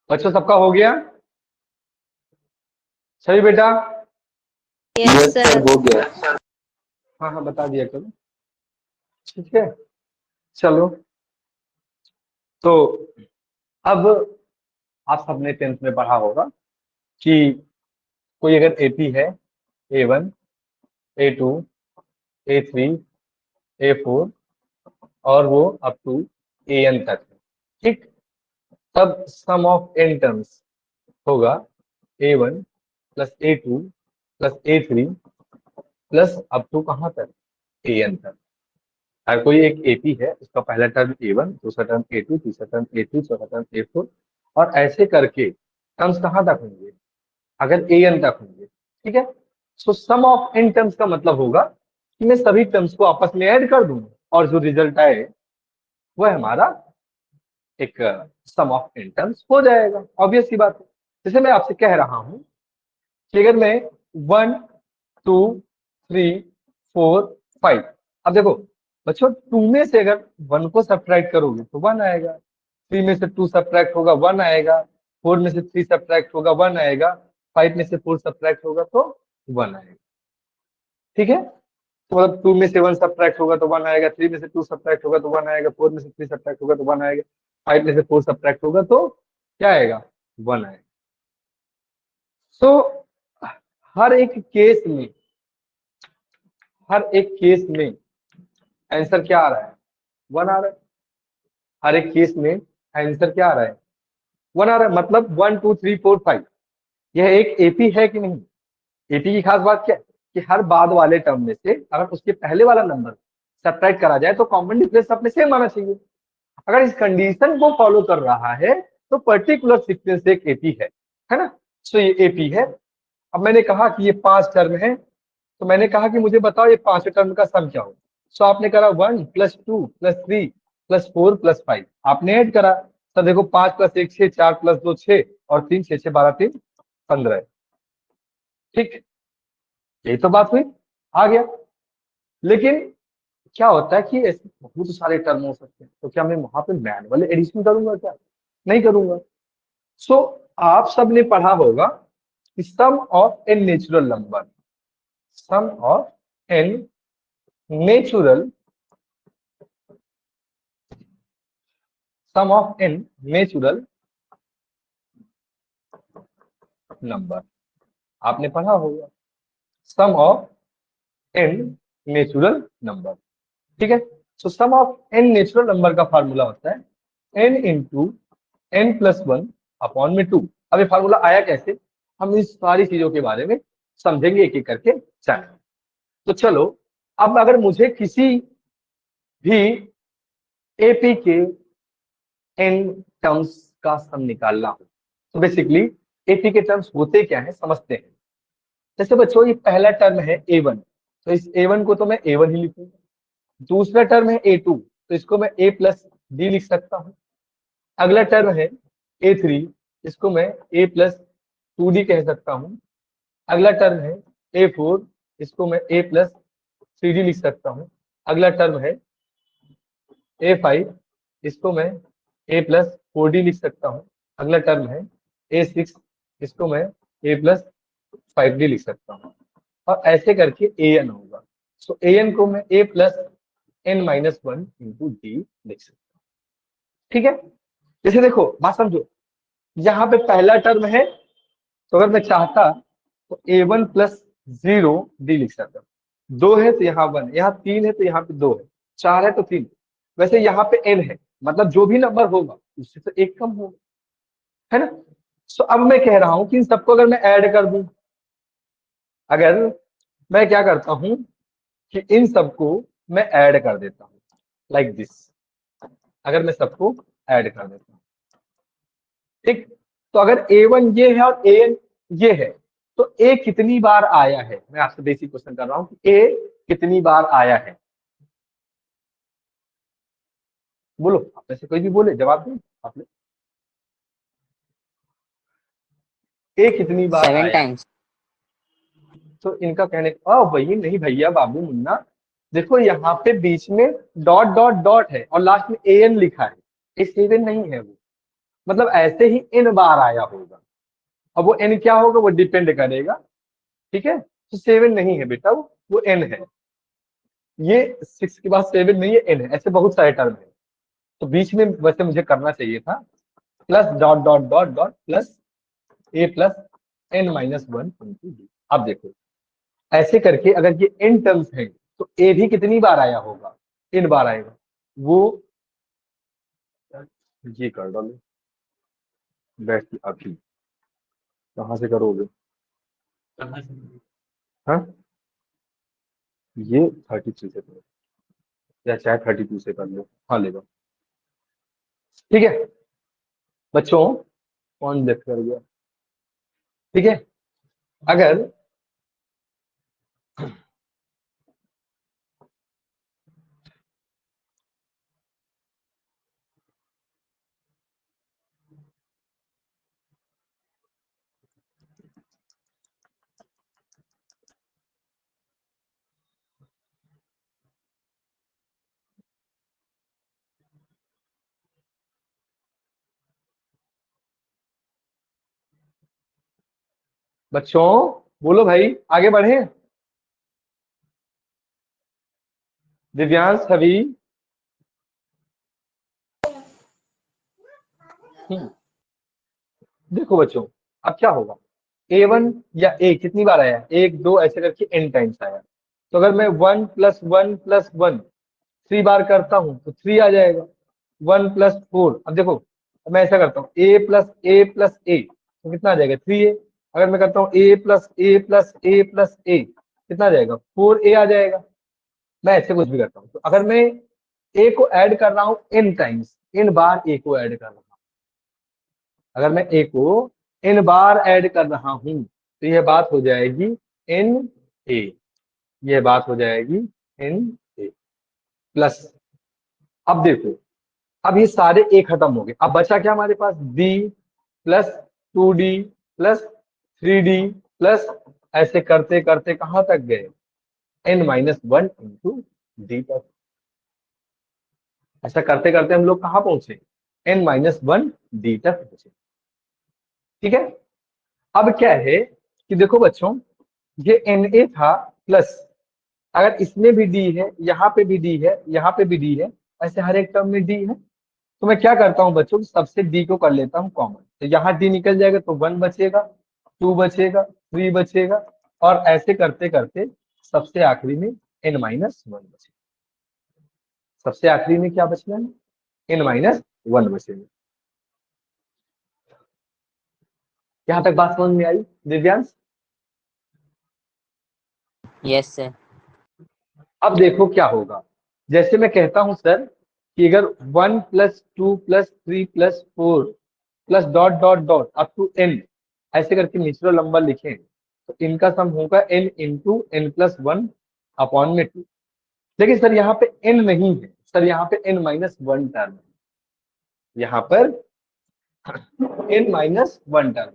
Speaker 2: बच्चों सबका हो गया सही बेटा?
Speaker 1: Yes
Speaker 4: yes sir
Speaker 1: sir.
Speaker 4: हो गया।
Speaker 2: हाँ हाँ बता दिया करो। ठीक है चलो, तो अब आप सबने 10th में पढ़ा होगा कि कोई अगर एपी है A1 A2 A3 A4 और वो अप टू AN तक है, ठीक? तब सम ऑफ n टर्म्स होगा A1 plus A2 plus A3 plus up to कहाँ तक? AN तक। अगर कोई एक एपी है, उसका पहला टर्म A1, दूसरा टर्म A2, तीसरा टर्म A3, चौथा टर्म A4 और ऐसे करके टर्म्स कहाँ तक होंगे? अगर AN तक होंगे, ठीक है? So sum of n terms का मतलब होगा कि मैं सभी टर्म्स को आपस में ऐड कर दूं और जो रिजल्ट आए वह हमारा एक सम ऑफ n टर्म्स हो जाएगा। ऑब्वियस सी बात है। जैसे मैं आपसे कह रहा हूं कि अगर मैं 1 2 3 4 5, अब देखो बच्चों 2 में से अगर 1 को सब्ट्रैक्ट करोगे तो 1 आएगा, 3 में से 2 सब्ट्रैक्ट होगा 1 आएगा, 4 में से 3 सब्ट्रैक्ट होगा 1 आएगा, 5 में से 4 सब्ट्रैक्ट होगा तो 1 आएगा। ठीक है, तो मतलब 2 में से 1 सब्ट्रैक्ट होगा तो 1 आएगा, 3 में से 2 सब्ट्रैक्ट होगा तो 1 आएगा, 4 में से 3 सब्ट्रैक्ट होगा तो 1 आएगा, 5 में से 4 सब्ट्रैक्ट होगा तो क्या आएगा? 1 आएगा। सो हर एक केस में आंसर क्या आ रहा है? 1 आ रहा है। हर एक केस में आंसर क्या आ रहा है? 1 आ रहा है। मतलब 1 2 3 4 5 यह एक एपी है कि नहीं? एपी की खास बात क्या है कि हर बाद वाले टर्म में से अगर उसके पहले वाला नंबर सब्ट्रैक्ट करा जाए तो कॉमन डिफरेंस अपने सेम आना चाहिए। अगर इस कंडीशन को फॉलो कर रहा है तो पर्टिकुलर सीक्वेंस एक एपी है ना? सो ये एपी है। अब मैंने कहा कि ये 5 टर्म है, तो मैंने कहा कि मुझे बताओ ये 5 टर्म का सम क्या हो। सो आपने करा 1 प्लस 2 प्लस 3 प्लस 4 प्लस 5, आपने ऐड करा। तो देखो 5 प्लस 1 6, 4 प्लस 2 6 और 3 6 6 12 3 15। ठीक, यही तो बात हुई, आ गया। लेकिन क्या होता है कि ऐसे बहुत सारे टर्म हो सकते हैं, तो क्या मैं वहां पे मैनुअल एडिशन करूंगा? क्या नहीं करूंगा। सो आप सबने पढ़ा होगा कि sum of n natural number, sum of n natural sum of n natural number आपने पढ़ा होगा, sum of n natural number. ठीक है, so sum of n natural number का फार्मूला होता है n into n plus 1 upon में 2। अब ये फार्मूला आया कैसे, हम इस सारी चीजों के बारे में समझेंगे एक एक करके जाएंगे। तो चलो, अब अगर मुझे किसी भी एपी के एन टर्म्स का सम निकालना हो तो बेसिकली एपी के टर्म्स होते क्या है समझते हैं। जैसे बच्चों ये पहला टर्म है A1, तो इस A1 को तो मैं A1 ही लिखूंगा। दूसरा टर्म है A2, तो इसको मैं A प्लस डी लिख सकता हूँ। अगला टर्म है A3, इसको मैं A प्लस 2D कह सकता हूँ। अगला टर्म है A4, इसको मैं A प्लस 3D लिख सकता हूँ। अगला टर्म है A5, इसको मैं A प्लस 4D लिख सकता हूँ। अगला टर्म है A6, इसको मैं A प्लस 5D लिख सकता हूँ और ऐसे करके AN होगा। सो AN को मैं A plus n minus 1 into D लिख सकता हूँ। ठीक है, जैसे देखो बात समझो, यहाँ पे पहला टर्म है तो अगर मैं चाहता तो A1 प्लस 0 डी लिख सकता हूँ। 2 है तो यहाँ 1, यहाँ 3 है तो यहाँ पे 2 है, 4 है तो 3। वैसे यहाँ पे n है, मतलब जो भी नंबर होगा उससे तो एक कम होगा, है ना? सो अब मैं कह रहा हूं कि इन सबको अगर मैं ऐड कर दूं, अगर मैं क्या करता हूं कि इन सबको मैं ऐड कर देता हूं लाइक दिस, अगर मैं सबको ऐड कर देता हूं, ठीक? तो अगर A1 ये है और AN ये है तो A कितनी बार आया है? मैं आपसे बेसिक क्वेश्चन कर रहा हूं कि A कितनी बार आया है? बोलो, आप में से कोई भी बोले, जवाब दो आपने। A कितनी बार
Speaker 3: 7
Speaker 2: आया?
Speaker 3: टाइम्स।
Speaker 2: तो इनका कहने का वही नहीं भैया बाबू मुन्ना, देखो यहाँ पे बीच में डॉट डॉट डॉट है और लास्ट में AN लिखा है, A7 नहीं है वो। मतलब ऐसे ही n बार आया होगा। अब वो n क्या होगा, वो डिपेंड करेगा, ठीक है। तो 7 नहीं है बेटा, वो n है। ये 6 के बाद 7 नहीं है, n है। ऐसे बहुत सारे टर्म है। तो बीच में वैसे मुझे करना चाहिए था plus dot dot dot dot plus a plus n minus 1 into D. अब देखो ऐसे करके अगर ये n टर्म्स है तो a भी कितनी बार आया होगा, n बार आएगा। वो ये कर डालो बैठ के अभी कहाँ से करोगे, हाँ ये 33 से करो या चाहे 32 से कर लो, हाँ लेगा। ठीक है बच्चों, कौन देख कर गया, ठीक है। अगर बच्चों बोलो भाई, आगे बढ़े। दिव्यांश, छवि, देखो बच्चों अब क्या होगा, a1 या a कितनी बार आया, 1 2 ऐसे करके n टाइम्स आया। तो अगर मैं 1 प्लस 1 प्लस 1 3 बार करता हूं तो 3 आ जाएगा। 1 प्लस 4, अब देखो मैं ऐसा करता हूँ a plus a plus a तो कितना आ जाएगा 3a। अगर मैं करता हूँ a plus a plus a plus a कितना आ जाएगा 4a आ जाएगा। मैं ऐसे कुछ भी करता हूँ। तो अगर मैं a को ऐड कर रहा हूँ n times, n bar a को ऐड कर रहा हूँ, अगर मैं a को n बार ऐड कर रहा हूं तो यह बात हो जाएगी n a, यह बात हो जाएगी n a प्लस। अब देखो अब ये सारे a खत्म हो गए, अब बचा क्या हमारे पास d plus 2d plus 3d plus ऐसे करते करते कहां तक गए n माइनस 1 इंटू डी तक। ऐसा करते करते हम लोग कहां पहुंचे, n माइनस 1 डी तक पहुंचे। ठीक है अब क्या है कि देखो बच्चों ये Na था प्लस, अगर इसमें भी डी है, यहाँ पे भी डी है, यहाँ पे भी डी है, ऐसे हर एक टर्म में डी है। तो मैं क्या करता हूँ बच्चों, सबसे डी को कर लेता हूँ कॉमन, तो यहाँ डी निकल जाएगा तो 1 बचेगा, 2 बचेगा, 3 बचेगा, और ऐसे करते करते सबसे आखिरी में n माइनस 1 बचेगा। सबसे आखिरी में क्या बचना है, n माइनस 1 बचेगा। यहाँ तक बात समझ में आई दिव्यांश?
Speaker 3: Yes sir.
Speaker 2: अब देखो क्या होगा, जैसे मैं कहता हूं सर कि अगर 1 plus 2 plus 3 plus 4 plus dot dot dot up to n ऐसे करके नेचुरल नंबर लिखें तो इनका सम होगा n into n plus 1 upon में 2। लेकिन सर यहाँ पे n नहीं है सर, यहाँ पे n माइनस 1 टर्म है, यहाँ पर n माइनस 1 टर्म।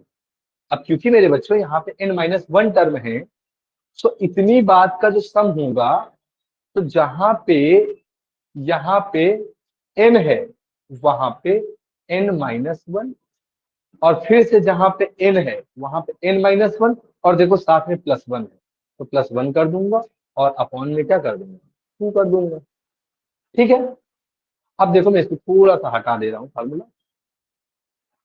Speaker 2: अब क्योंकि मेरे बच्चों यहाँ पे n माइनस 1 टर्म है तो इतनी बात का जो सम होगा, तो जहां पे यहाँ पे n है वहां पे n माइनस 1, और फिर से जहां पे n है वहां पे n माइनस 1, और देखो साथ में प्लस 1 है तो प्लस 1 कर दूंगा और अपॉन में क्या कर दूंगा 2 कर दूंगा। ठीक है अब देखो मैं इसको थोड़ा सा हटा दे रहा हूँ फार्मूला।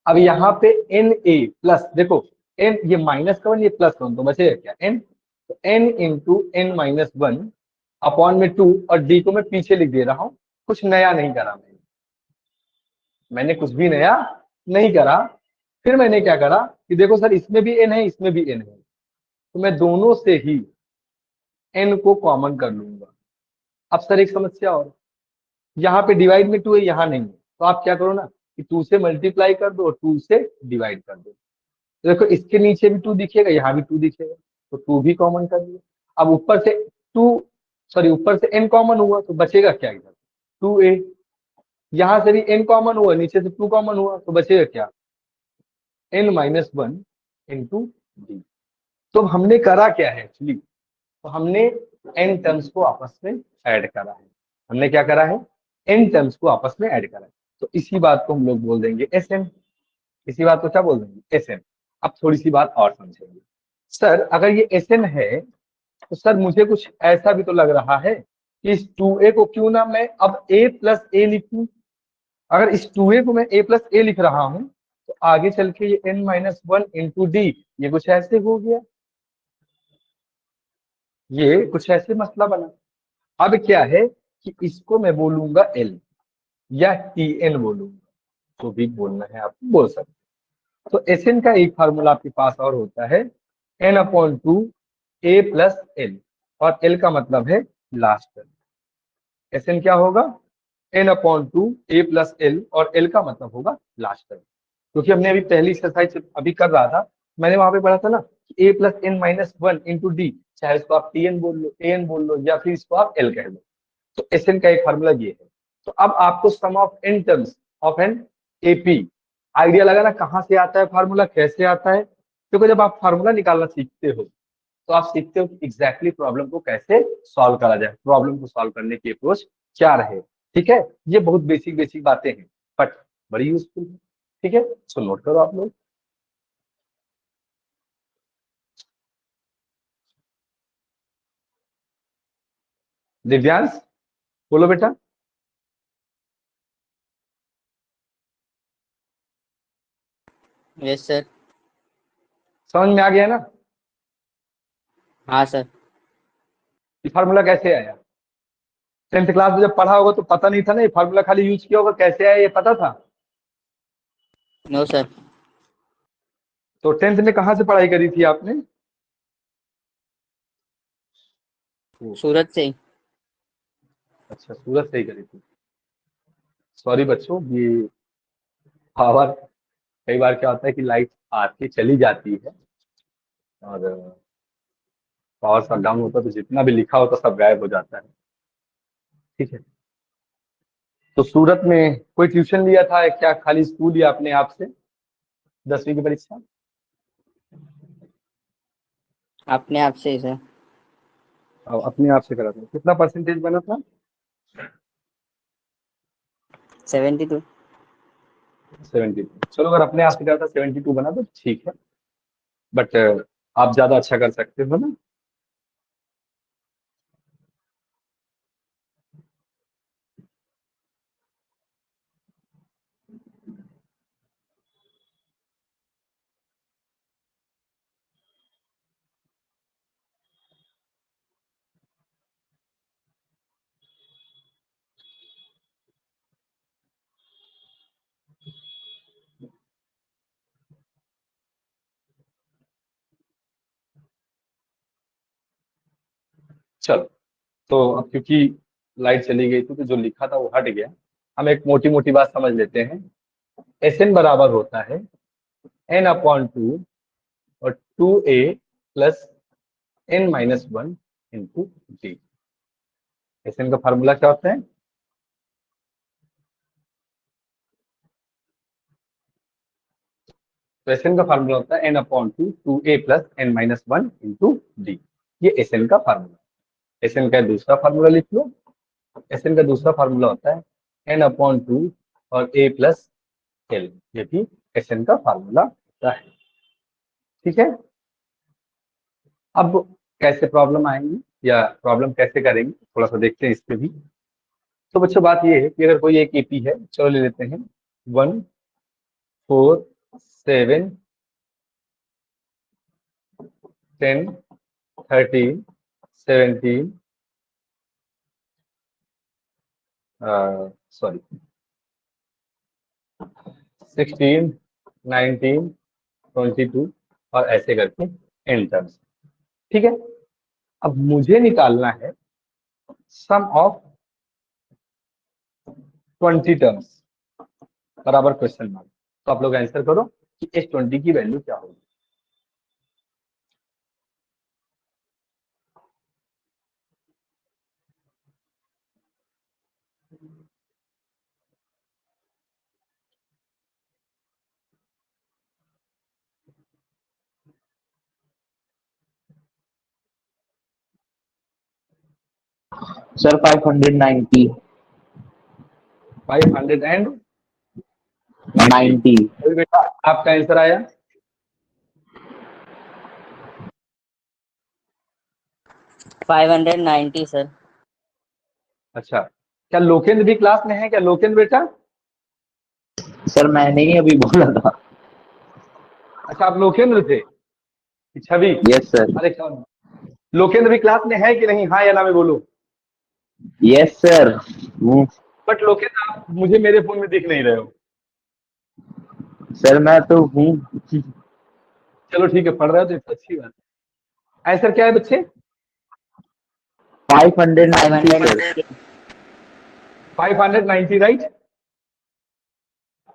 Speaker 2: अब यहाँ पे n a प्लस, देखो n ये माइनस का 1 ये प्लस 1 तो बचेगा क्या n, तो n into n minus 1 upon में 2, और d को मैं पीछे लिख दे रहा हूँ, कुछ नया नहीं करा मैंने कुछ भी नया नहीं करा। फिर मैंने क्या करा कि देखो सर इसमें भी n है इसमें भी n है, तो मैं दोनों से ही n को कॉमन कर लूंगा। अब सर एक समस्या और, यहाँ पे डिवाइड में 2 है यहाँ नहीं है, तो आप क्या करो ना कि 2 से मल्टीप्लाई कर दो और 2 से डिवाइड कर दो। तो देखो इसके नीचे भी 2 दिखेगा, यहाँ भी 2 दिखेगा, तो 2 भी कॉमन कर दिया। अब ऊपर से 2 सॉरी ऊपर से n कॉमन हुआ तो बचेगा क्या इधर 2a, यहाँ से भी n कॉमन हुआ नीचे से 2 कॉमन हुआ तो बचेगा क्या n माइनस 1 इंटू डी। तो हमने करा क्या है एक्चुअली, तो हमने n टर्म्स को आपस में ऐड करा है। हमने क्या करा है, n टर्म्स को आपस में ऐड करा है, तो इसी बात को हम लोग बोल देंगे Sn। इसी बात को क्या बोल देंगे, एसएन। अब थोड़ी सी बात और समझेंगे। सर अगर ये एसएन है तो सर मुझे कुछ ऐसा भी तो लग रहा है कि इस 2a को क्यों ना मैं अब a प्लस ए लिखूं। अगर इस 2a को मैं a प्लस ए लिख रहा हूं तो आगे चल के ये n minus one into d, ये कुछ ऐसे हो गया, ये कुछ ऐसे मसला बना। अब क्या है कि इसको मैं बोलूंगा l या tn बोलूंगा, तो भी बोलना है आप बोल सकते। तो एसएन का एक फार्मूला आपके पास और होता है n upon two a plus L, और एल का मतलब है लास्ट टर्म। एसएन क्या होगा, n upon two a plus L, और एल का मतलब होगा लास्ट टर्म। क्योंकि हमने अभी पहली एक्सरसाइज अभी कर रहा था, मैंने वहां पे पढ़ा था ना कि a plus n minus one into d, चाहे इसको आप टीएन बोल लो, एन बोल लो, या फिर इसको आप एल कह लो। तो एसएन का एक फार्मूला ये है। तो अब आपको sum of n terms of an AP idea लगाना, कहाँ से आता है फार्मूला, कैसे आता है। क्योंकि जब आप फार्मूला निकालना सीखते हो तो आप सीखते हो कि एग्जैक्टली प्रॉब्लम को कैसे सॉल्व करा जाए, प्रॉब्लम को सॉल्व करने की अप्रोच क्या रहे। ठीक है, ये बहुत बेसिक बेसिक बातें हैं बट बड़ी यूजफुल है। ठीक है, सो नोट करो आप लोग। दिव्यांश बोलो बेटा।
Speaker 3: Yes sir.
Speaker 2: समझ में आ गया ना
Speaker 3: हाँ सर।
Speaker 2: ये फार्मूला कैसे आया। 10th क्लास में जब पढ़ा होगा तो पता नहीं था ना, ये फार्मूला खाली यूज किया होगा, कैसे आया ये पता था।
Speaker 3: No sir.
Speaker 2: तो 10th में कहाँ से पढ़ाई करी थी आपने।
Speaker 3: सूरत से ही।
Speaker 2: अच्छा, सूरत से ही करी थी। सॉरी बच्चों, ये पावर कई बार क्या होता है कि लाइट आती चली जाती है और पावर शट डाउन होता है तो जितना भी लिखा होता सब गायब हो जाता है। ठीक है, तो सूरत में कोई ट्यूशन लिया था क्या, खाली स्कूल लिया अपने आप से 10वीं की परीक्षा।
Speaker 3: अपने आप से ही सर।
Speaker 2: और अपने आप से करा था, कितना परसेंटेज बना था।
Speaker 3: 72।
Speaker 2: 72। चलो अगर अपने आप से करा था 72 बना तो ठीक है, बट आप ज्यादा अच्छा कर सकते हो ना। चलो, तो अब क्योंकि लाइट चली गई थी तो जो लिखा था वो हट गया। हम एक मोटी मोटी बात समझ लेते हैं। एस एन बराबर होता है एन अपॉन टू और 2a plus n minus one into d. S n का फार्मूला क्या होता है, तो एस एन का फार्मूला होता है n upon two a plus n minus one into d. ये एस एन का फार्मूला। एस एन का दूसरा फार्मूला लिख लो। एस एन का दूसरा फार्मूला होता है एन अपॉन टू और ए प्लस एल, ये भी एस एन का फार्मूला होता है। ठीक है, अब कैसे प्रॉब्लम आएंगी या प्रॉब्लम कैसे करेंगे थोड़ा सा देखते हैं इस पे भी। तो बच्चों बात ये है कि अगर कोई एक एपी है, चलो ले लेते हैं 1 4 7 10 13 17 सॉरी 16 19 22 और ऐसे करके एन टर्म्स। ठीक है, अब मुझे निकालना है सम ऑफ 20 टर्म्स बराबर क्वेश्चन मार्क। तो आप लोग आंसर करो कि इस 20 की वैल्यू क्या होगी।
Speaker 4: सर 590।
Speaker 2: 500 एंड
Speaker 4: 90।
Speaker 2: अभी बेटा आपका आंसर आया।
Speaker 3: 590 सर।
Speaker 2: अच्छा, क्या लोकेंद्र भी क्लास में है क्या? लोकेंद्र बेटा,
Speaker 4: सर मैंने ही अभी बोला था।
Speaker 2: अच्छा आप लोकेंद्र थे कि छवि?
Speaker 4: Yes sir.
Speaker 2: अरे क्या, लोकेंद्र भी क्लास में है कि नहीं? हाँ या ना में बोलो।
Speaker 4: Yes sir.
Speaker 2: बट लोकेंद्र आप मुझे मेरे फोन में दिख नहीं रहे हो।
Speaker 4: सर मैं तो हूँ।
Speaker 2: चलो ठीक है, पढ़ रहे हो तो अच्छी बात है। आंसर क्या है बच्चे?
Speaker 4: 590 sir.
Speaker 3: 590।
Speaker 2: 590, right?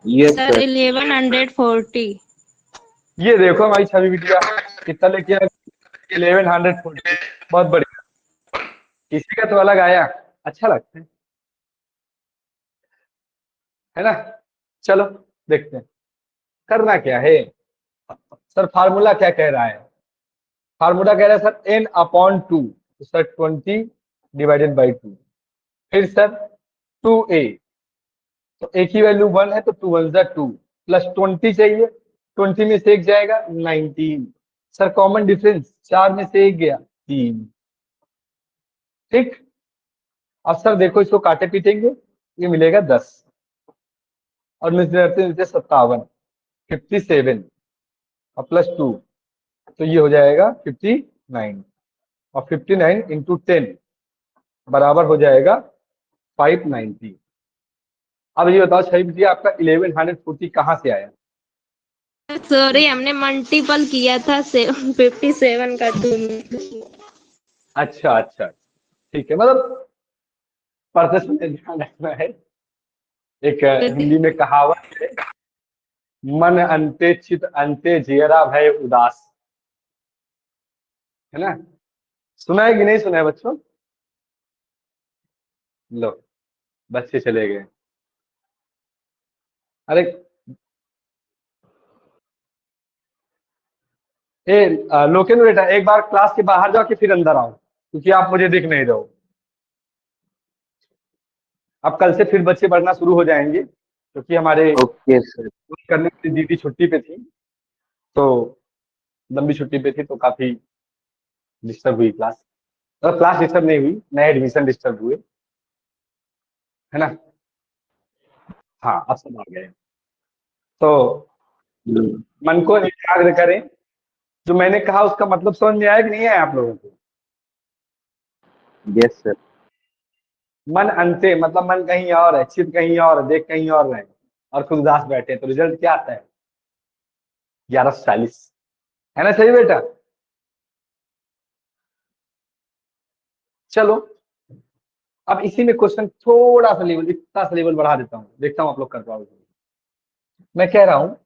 Speaker 4: Yes
Speaker 1: sir
Speaker 4: sir.
Speaker 1: 1140।
Speaker 2: ये देखो हमारी छवि बिटिया कितना लेके आया, 1140। बहुत बढ़िया, किसी का तो अलग आया, अच्छा लगता है ना? चलो देखते हैं करना क्या है। सर फार्मूला क्या कह रहा है? फार्मूला कह रहा है सर n/2, तो सर 20/2। फिर सर 2a, तो एक ही वैल्यू 1 है तो 2 1 जा 2, प्लस 20 चाहिए, 20 में से एक जाएगा 19। सर कॉमन डिफरेंस 4 में से एक गया 3। ठीक, अब सर देखो इसको काटे पीटेंगे, ये मिलेगा 10 और मिलते मिलते 57, 57 और प्लस 2, तो ये हो जाएगा 59, और 59 इंटू 10 बराबर हो जाएगा 590। अब ये बताओ सही जी, आपका 1140 कहाँ से आया?
Speaker 1: सॉरी, हमने मल्टीपल किया था 57 का 2 में।
Speaker 2: अच्छा अच्छा, ठीक है, मतलब पढ़ते समय ध्यान रखना है। एक हिंदी में कहावत है, मन अंते चित अंते जियरा भय उदास, है ना? सुना है कि नहीं सुना है बच्चों? लो, बच्चे चले गए। अरे लोकेंद्र बेटा, एक बार क्लास के बाहर जाओ कि फिर अंदर आओ, क्योंकि आप मुझे दिख नहीं रहे हो। अब कल से फिर बच्चे पढ़ना शुरू हो जाएंगे, क्योंकि हमारे
Speaker 4: ओके सर।
Speaker 2: करने की दीदी छुट्टी पे थी, तो लंबी छुट्टी पे थी, तो काफी डिस्टर्ब हुई क्लास। तो क्लास डिस्टर्ब नहीं हुई, नए एडमिशन डिस्टर्ब हुए, है ना? हाँ, अब सब आ गए। तो मन को एकाग्र करें। जो मैंने कहा उसका मतलब समझ में आया कि नहीं आया आप लोगों को?
Speaker 4: Yes sir.
Speaker 2: मन अंते मतलब मन कहीं और है, चित कहीं और है, देख कहीं और रहे और खुद उदास बैठे हैं, तो रिजल्ट क्या आता है? 1140, है ना? सही बेटा? चलो, अब इसी में क्वेश्चन थोड़ा सा लेवल, इतना सा लेवल बढ़ा देता हूँ, देखता हूँ आप लोग कर पाओगे। मैं कह रहा हूँ,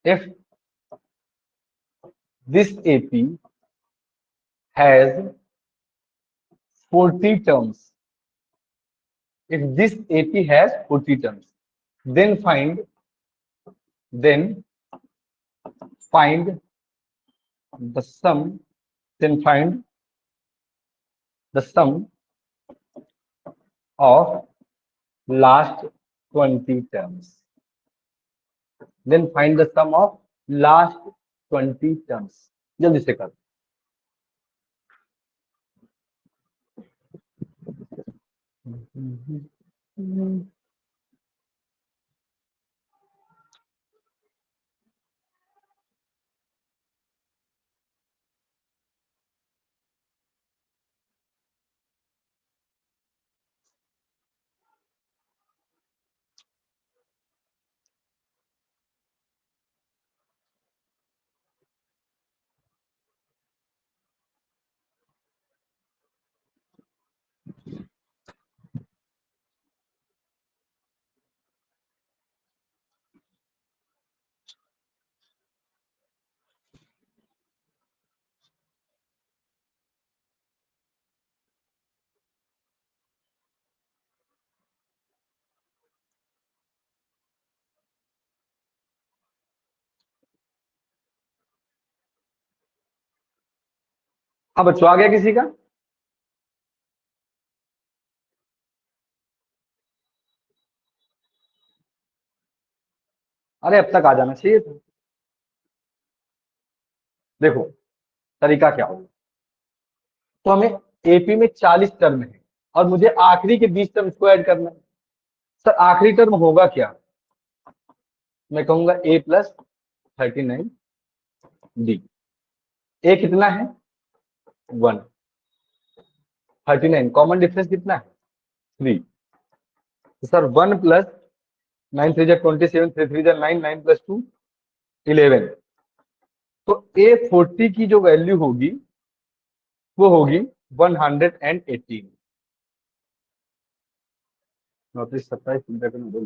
Speaker 2: if this AP has 40 terms, if this AP has 40 terms, then then find the sum, then find the sum of last 20 terms. Then find the sum of last 20 terms. जल्दी से कर। हाँ बच्चों, आ गया किसी का? अरे अब तक आ जाना चाहिए था। देखो तरीका क्या होगा, तो हमें एपी में 40 टर्म है और मुझे आखिरी के 20 टर्म को ऐड करना है। सर आखिरी टर्म होगा क्या, मैं कहूंगा a प्लस 39 डी। ए कितना है 1, 39 कॉमन डिफरेंस कितना है 3। तो सर 1 प्लस 9 3 जा 27, 3 3 जा 9, 9 प्लस 2 11। तो A40 की जो वैल्यू होगी वो होगी 118। 29 27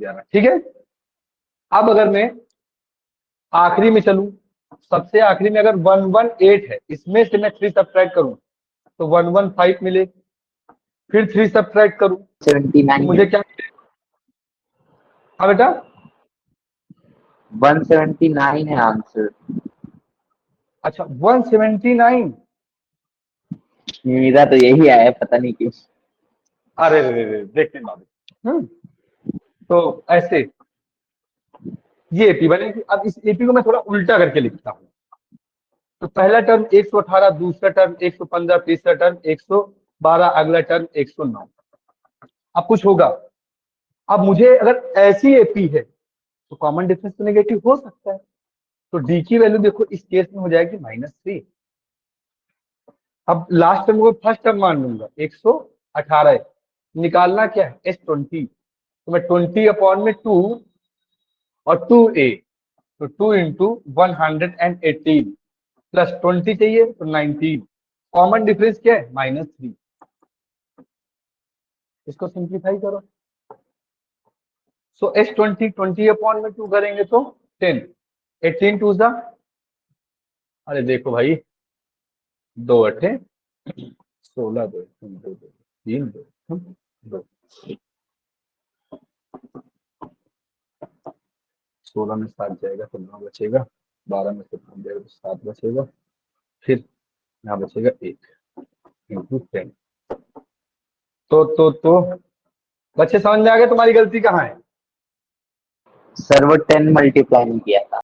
Speaker 2: 11, ठीक है। अब अगर मैं आखिरी में चलूं, सबसे आखिरी में अगर 118 है, इसमें से मैं 3 सब्ट्रैक्ट करूं तो 115 मिले, फिर 3 सब्ट्रैक्ट करूं तो
Speaker 4: 79
Speaker 2: मुझे क्या मिलेगा। हाँ बेटा
Speaker 4: 179 है आंसर।
Speaker 2: अच्छा 179।
Speaker 4: मेरा तो यही आया, पता नहीं क्यों।
Speaker 2: अरे रे रे रे, देखते बाबू। तो ऐसे ये एपी बनेगी। अब इस एपी को मैं थोड़ा उल्टा करके लिखता हूँ। तो पहला टर्म 118, दूसरा टर्म 115, तीसरा टर्म 112, अगला टर्म 109। अब कुछ होगा। अब मुझे अगर ऐसी एपी है तो कॉमन डिफरेंस तो नेगेटिव हो सकता है। तो डी की वैल्यू देखो इस केस में हो जाएगी -3। अब लास्ट टर्म को फर्स्ट टर्म मान लूंगा 118 है। निकालना क्या है S20। तो मैं 20/2 और 2a, तो 2 इंटू 118 प्लस 20 चाहिए तो 19। कॉमन डिफरेंस क्या है -3। इसको सिंप्लीफाई करो। सो S20 20/2 करेंगे तो 10, 18 टू ज़ा, अरे देखो भाई 2 अठे 16, 2 2 3 2 16 में 7 जाएगा तो 9 बचेगा, 12 में से 5 जाएगा तो 7 बचेगा, फिर यहाँ बचेगा 1 इंटू 10। तो बच्चे समझ में आ गया तुम्हारी गलती कहाँ है।
Speaker 4: सर वो 10 मल्टीप्लाई नहीं किया था।